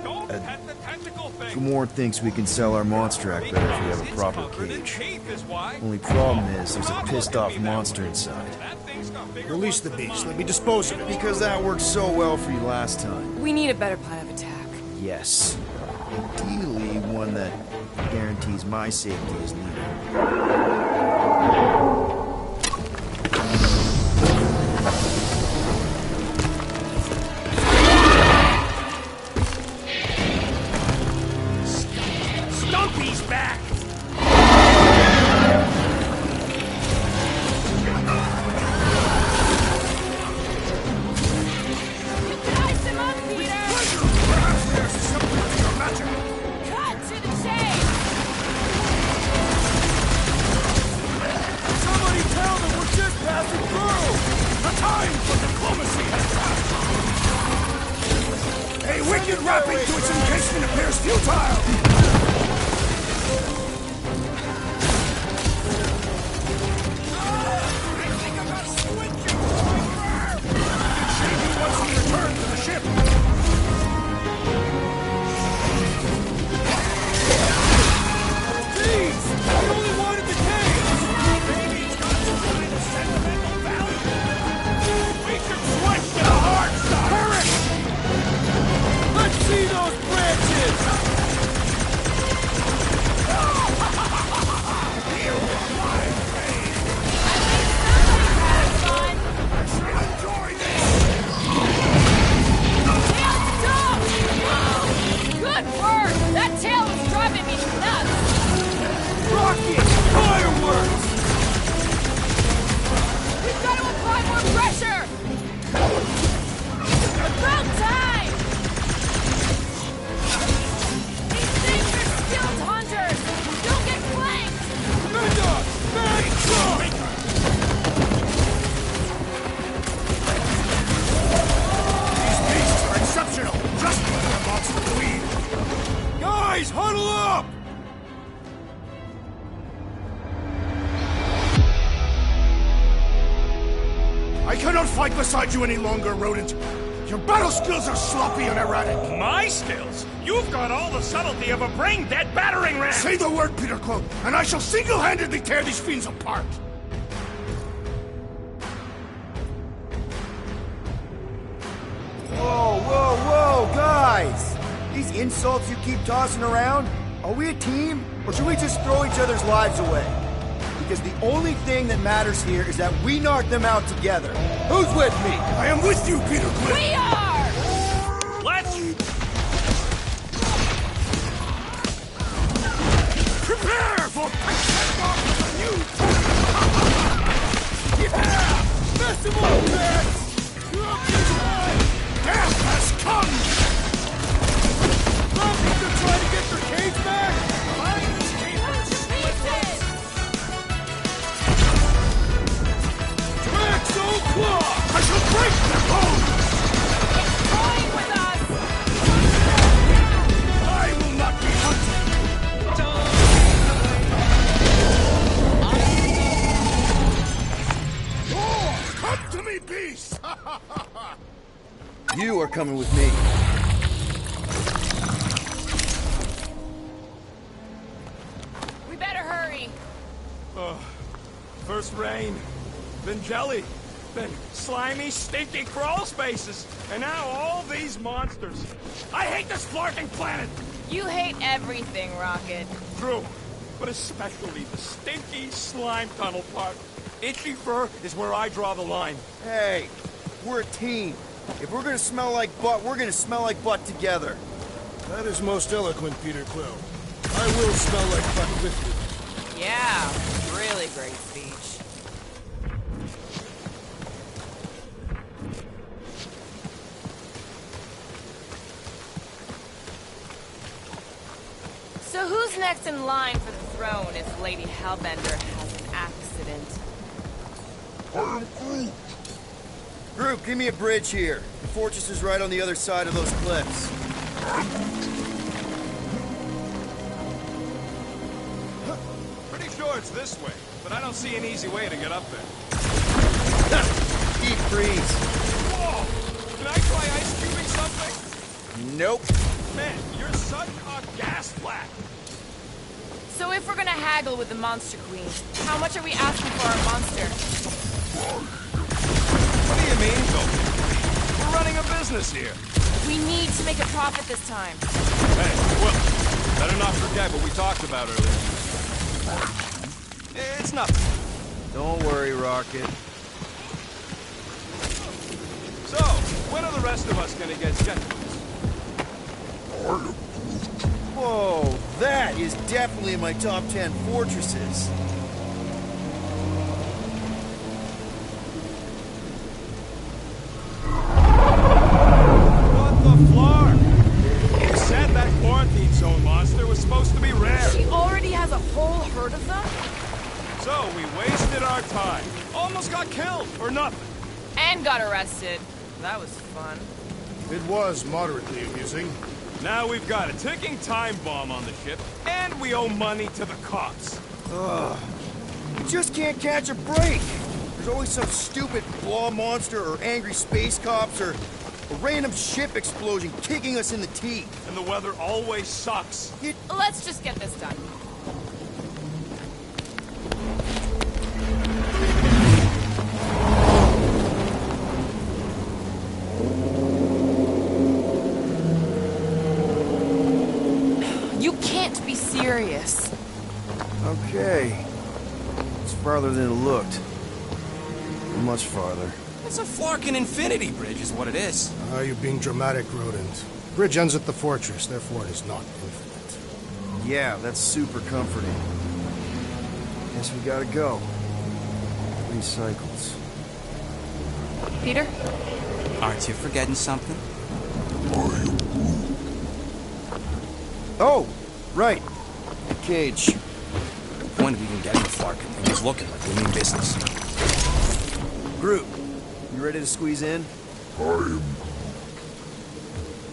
Don't pet the tentacle thing. Kumor thinks we can sell our monster act better if we have a proper cage. Only problem is, there's a pissed off monster inside. Release the beast. Let me dispose of it. Because that worked so well for you last time. We need a better plan of attack. Yes. Ideally, one that guarantees my safety as leader. Stumpy's back! Ice him up, Peter! There's something to your magic. Cut to the chase! Somebody tell them we're just passing through! The time for diplomacy has come! A wicked rapping to its encasement appears futile! Return to the ship! Jeez! I only wanted the cage! Maybe it's got some kind of sentimental value! We can switch to the hard stuff! Let's see those branches! Huddle up! I cannot fight beside you any longer, rodent. Your battle skills are sloppy and erratic. My skills? You've got all the subtlety of a brain-dead battering ram! Say the word, Peter Quill, and I shall single-handedly tear these fiends apart. Whoa, whoa, whoa, guys! These insults you keep tossing around, are we a team, or should we just throw each other's lives away? Because the only thing that matters here is that we knock them out together. Who's with me? I am with you, Peter Quill! We are! Let's... Prepare for... Yeah! Mess him up, man! Death has come! Zombies are trying to get their cage back! I shall break their bones! Toying with us! I will not be hunted! Come to me, beast! You are coming with me. We better hurry. First rain, then jelly, then slimy, stinky crawl spaces, and now all these monsters. I hate this flarking planet! You hate everything, Rocket. True, but especially the stinky slime tunnel part. Itchy fur is where I draw the line. Hey, we're a team. If we're gonna smell like butt, we're gonna smell like butt together. That is most eloquent, Peter Quill. I will smell like butt with you. Yeah, really great speech. So who's next in line for the throne if Lady Hellbender has an accident? Group, give me a bridge here. The fortress is right on the other side of those cliffs. Pretty sure it's this way, but I don't see an easy way to get up there. Deep freeze. Whoa! Can I try ice cubing something? Nope. Man, you're such a gas flat. So if we're gonna haggle with the Monster Queen, how much are we asking for our monster? What do you mean, Goku? We're running a business here. We need to make a profit this time. Hey, well, better not forget what we talked about earlier. It's nothing. Don't worry, Rocket. So, when are the rest of us gonna get scheduled? Whoa, that is definitely in my top 10 fortresses. What the flark? You said that quarantine zone monster was supposed to be rare. She already has a whole herd of them? So we wasted our time. Almost got killed for nothing. And got arrested. That was fun. It was moderately amusing. Now we've got a ticking time bomb on the ship, and we owe money to the cops. Ugh. You just can't catch a break. There's always some stupid blah monster or angry space cops or a random ship explosion kicking us in the teeth. And the weather always sucks. Let's just get this done. You can't be serious. Okay. It's farther than it looked. Much farther. It's a flarkin' infinity bridge is what it is. You're being dramatic, rodent. Bridge ends at the fortress, therefore it is not infinite. Yeah, that's super comforting. Guess we gotta go. 3 cycles. Peter? Aren't you forgetting something? Oh, right. The cage. When did we even get in the flarkin' thing? He's looking like we mean business. Groot, you ready to squeeze in?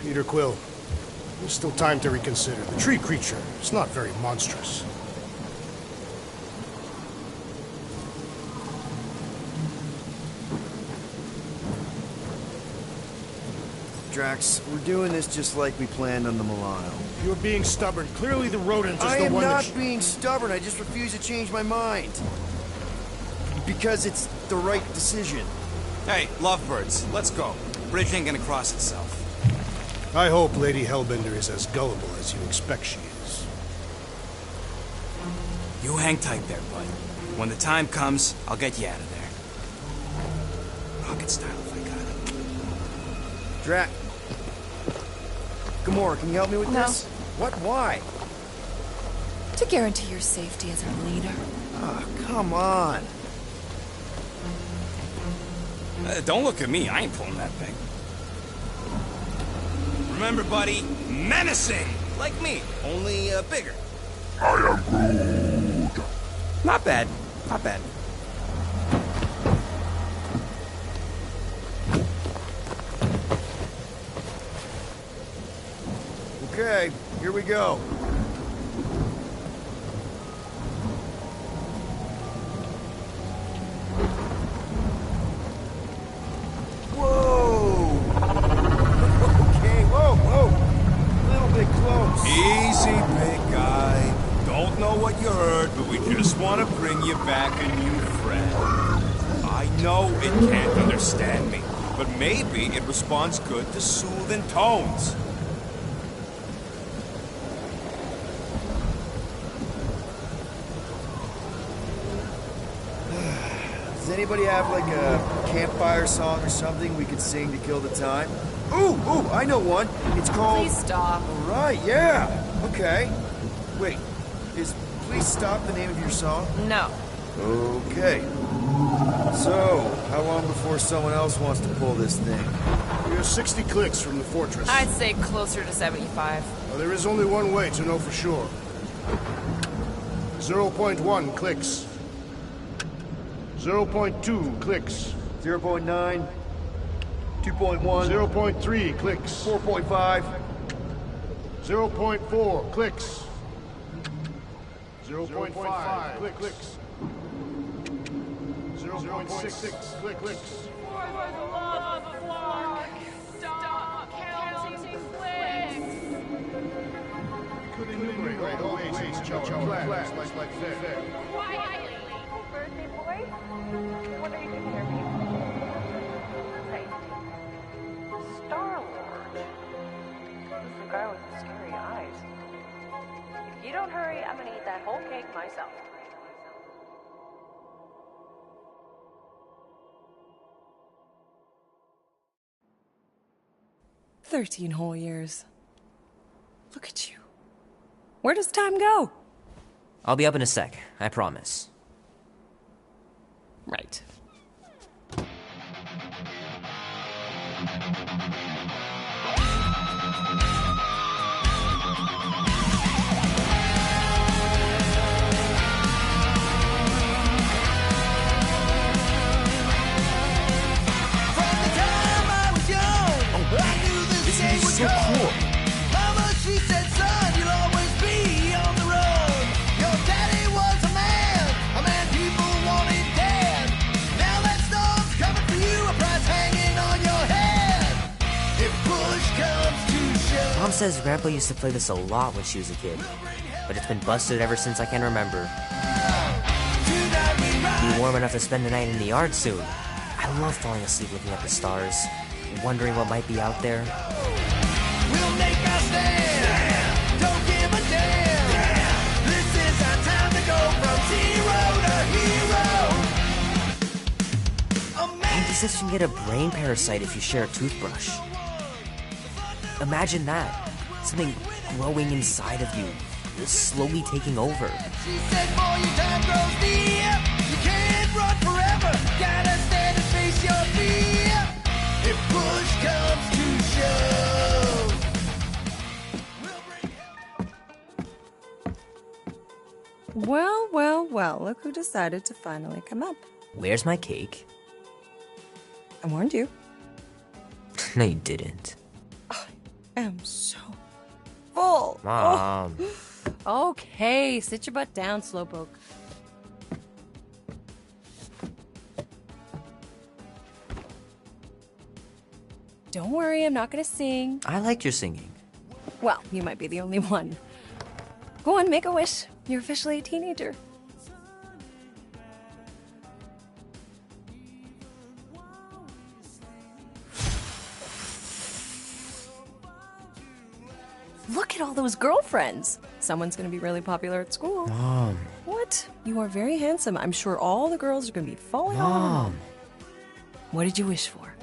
Peter Quill, There's still time to reconsider. The tree creature is not very monstrous. Drax, we're doing this just like we planned on the Milano. You're being stubborn. Clearly the rodent is I the am one not being stubborn. I just refuse to change my mind. Because it's the right decision. Hey, lovebirds, let's go. Bridge ain't gonna cross itself. I hope Lady Hellbender is as gullible as you expect she is. You hang tight there, bud. When the time comes, I'll get you out of there. Rocket style if I got it. Drax. Gamora, can you help me with No. this? What? Why? To guarantee your safety as our leader. Ah, come on. Don't look at me, I ain't pulling that thing. Remember, buddy, menacing! Like me, only bigger. I am Groot. Not bad, not bad. Okay, here we go. Whoa! Okay, whoa! A little bit close. Easy, big guy. Don't know what you heard, but we just want to bring you back a new friend. I know it can't understand me, but maybe it responds good to soothing tones. Does anybody have like a campfire song or something we could sing to kill the time? Ooh, I know one. It's called... Please stop. All right, yeah. Okay. Wait, is Please Stop the name of your song? No. Okay. So, how long before someone else wants to pull this thing? We are 60 clicks from the fortress. I'd say closer to 75. Well, there is only one way to know for sure. 0.1 clicks. 0.2 clicks. 0.9. 2.1. 0.3 clicks. 4.5. 0.4 clicks. 0.5 clicks. 0.6 clicks. For the love of Clark, stop counting clicks. Could enumerate all ways to judge our plans like fair. Quietly. Birthday boy? Wonder you can hear me. Right. Star-Lord. Who's the guy with the scary eyes? If you don't hurry, I'm gonna eat that whole cake myself. "13 whole years. Look at you. Where does time go?" I'll be up in a sec, I promise. Right. This is so cool. Mama, she said, son, you'll always be on the road. Your daddy was a man people wanted dead. Now that storm's coming for you, a price hanging on your head. If push comes to shove. Mom says Grandpa used to play this a lot when she was a kid, but it's been busted ever since I can remember. It'll be warm enough to spend the night in the yard soon. I love falling asleep looking at the stars, wondering what might be out there. We'll make our stand. Don't give a damn. This is our time to go from zero to hero. And he says you can get a brain parasite if you share a toothbrush. Imagine that. Something growing inside of you, slowly taking over. She said, boy, your time grows near. You can't run forever. Gotta stand and face your fear. If push comes to shove. Well, look who decided to finally come up. Where's my cake? I warned you. No, you didn't. I am so full. Mom. Oh. Okay, sit your butt down, Slowpoke. Don't worry, I'm not gonna sing. I like your singing. Well, you might be the only one. Go on, make a wish. You're officially a teenager. Look at all those girlfriends. Someone's gonna be really popular at school. Mom. What? You are very handsome. I'm sure all the girls are gonna be falling on. Mom. What did you wish for?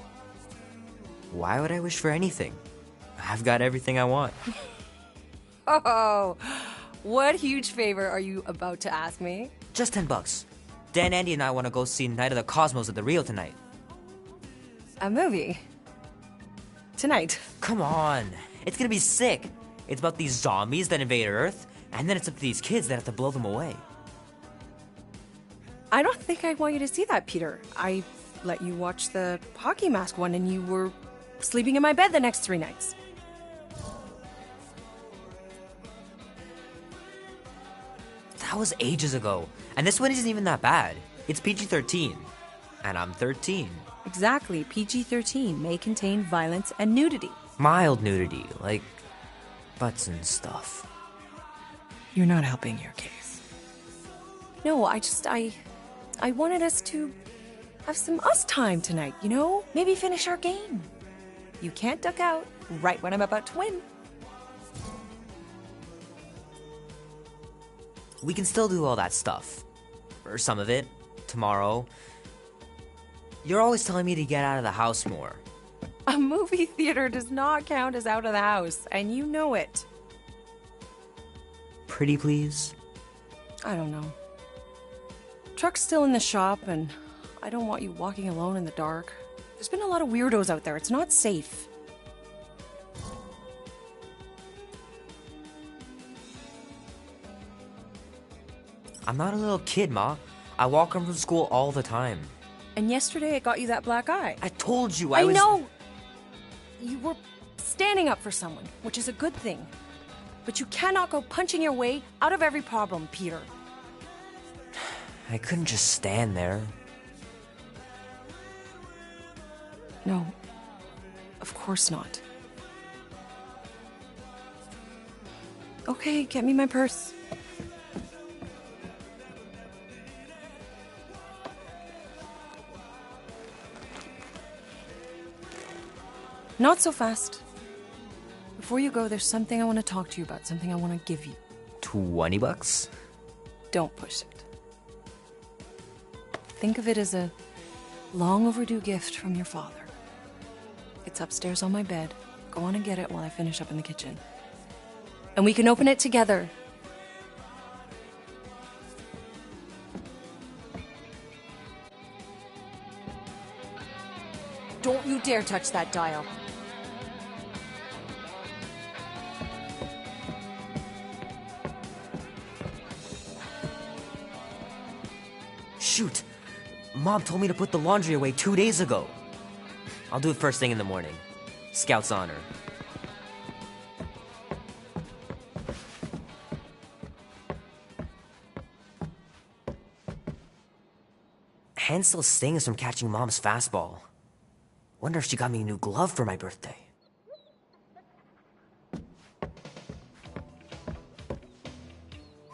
Why would I wish for anything? I've got everything I want. Oh, what huge favor are you about to ask me? Just $10. Dan, Andy, and I want to go see Night of the Cosmos at the Rio tonight. A movie? Tonight? Come on. It's gonna be sick. It's about these zombies that invade Earth, and then it's up to these kids that have to blow them away. I don't think I want you to see that, Peter. I let you watch the hockey mask one and you were sleeping in my bed the next 3 nights. That was ages ago. And this one isn't even that bad. It's PG-13. And I'm 13. Exactly. PG-13 may contain violence and nudity. Mild nudity, like butts and stuff. You're not helping your case. No, I wanted us to have some us time tonight, you know? Maybe finish our game. You can't duck out right when I'm about to win. We can still do all that stuff. Or some of it. Tomorrow. You're always telling me to get out of the house more. A movie theater does not count as out of the house, and you know it. Pretty please? I don't know. Truck's still in the shop, and I don't want you walking alone in the dark. There's been a lot of weirdos out there. It's not safe. I'm not a little kid, Ma. I walk home from school all the time. And yesterday it got you that black eye. I told you I was... know! You were standing up for someone, which is a good thing. But you cannot go punching your way out of every problem, Peter. I couldn't just stand there. No. Of course not. Okay, get me my purse. Not so fast. Before you go, there's something I want to talk to you about, something I want to give you. $20? Don't push it. Think of it as a long overdue gift from your father. It's upstairs on my bed. Go on and get it while I finish up in the kitchen. And we can open it together. Don't you dare touch that dial. Shoot! Mom told me to put the laundry away 2 days ago. I'll do it first thing in the morning. Scout's honor. Hand still stings from catching Mom's fastball. Wonder if she got me a new glove for my birthday.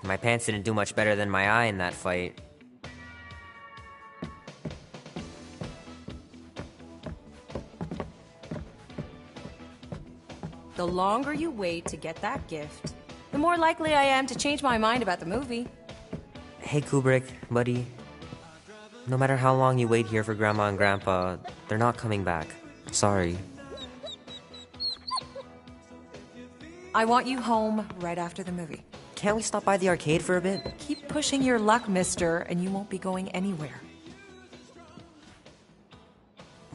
My pants didn't do much better than my eye in that fight. The longer you wait to get that gift, the more likely I am to change my mind about the movie. Hey Kubrick, buddy. No matter how long you wait here for Grandma and Grandpa, they're not coming back. Sorry. I want you home right after the movie. Can't we stop by the arcade for a bit? Keep pushing your luck, mister, and you won't be going anywhere.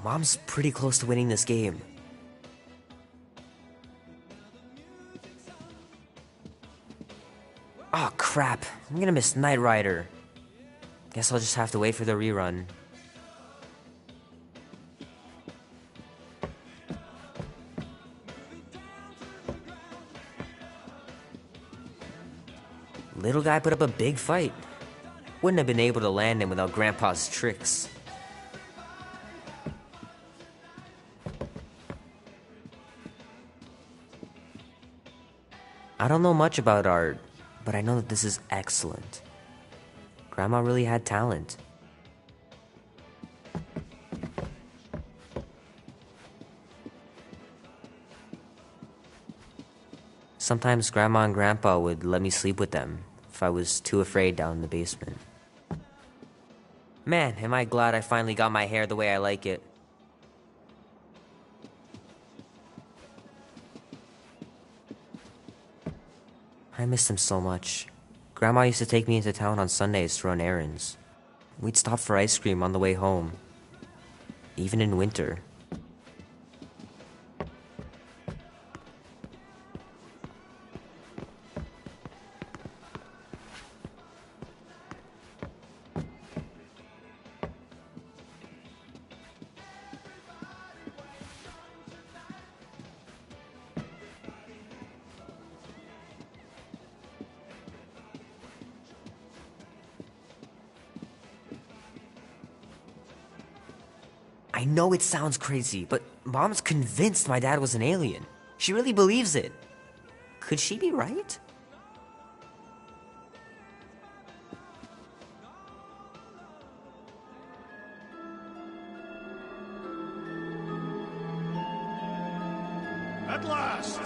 Mom's pretty close to winning this game. Oh crap, I'm gonna miss Knight Rider. Guess I'll just have to wait for the rerun. Little guy put up a big fight. Wouldn't have been able to land him without Grandpa's tricks. I don't know much about art, but I know that this is excellent. Grandma really had talent. Sometimes Grandma and Grandpa would let me sleep with them if I was too afraid down in the basement. Man, am I glad I finally got my hair the way I like it. I miss them so much. Grandma used to take me into town on Sundays to run errands. We'd stop for ice cream on the way home, even in winter. I know it sounds crazy, but Mom's convinced my dad was an alien. She really believes it. Could she be right? At last!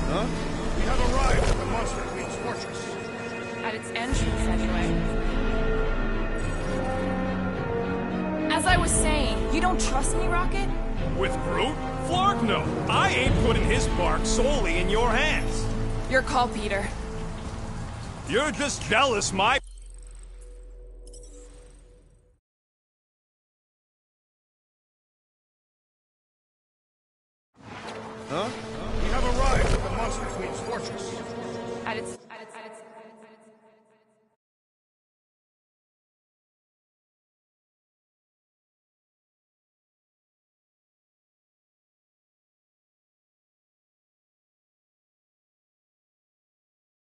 Huh? We have arrived at the Monster Queen's fortress. At its entrance, anyway. As I was saying, you don't trust me, Rocket? With Groot? Flark no. I ain't putting his bark solely in your hands. Your call, Peter. You're just jealous, my... Huh? We have arrived at the Monster Queen's fortress. At its...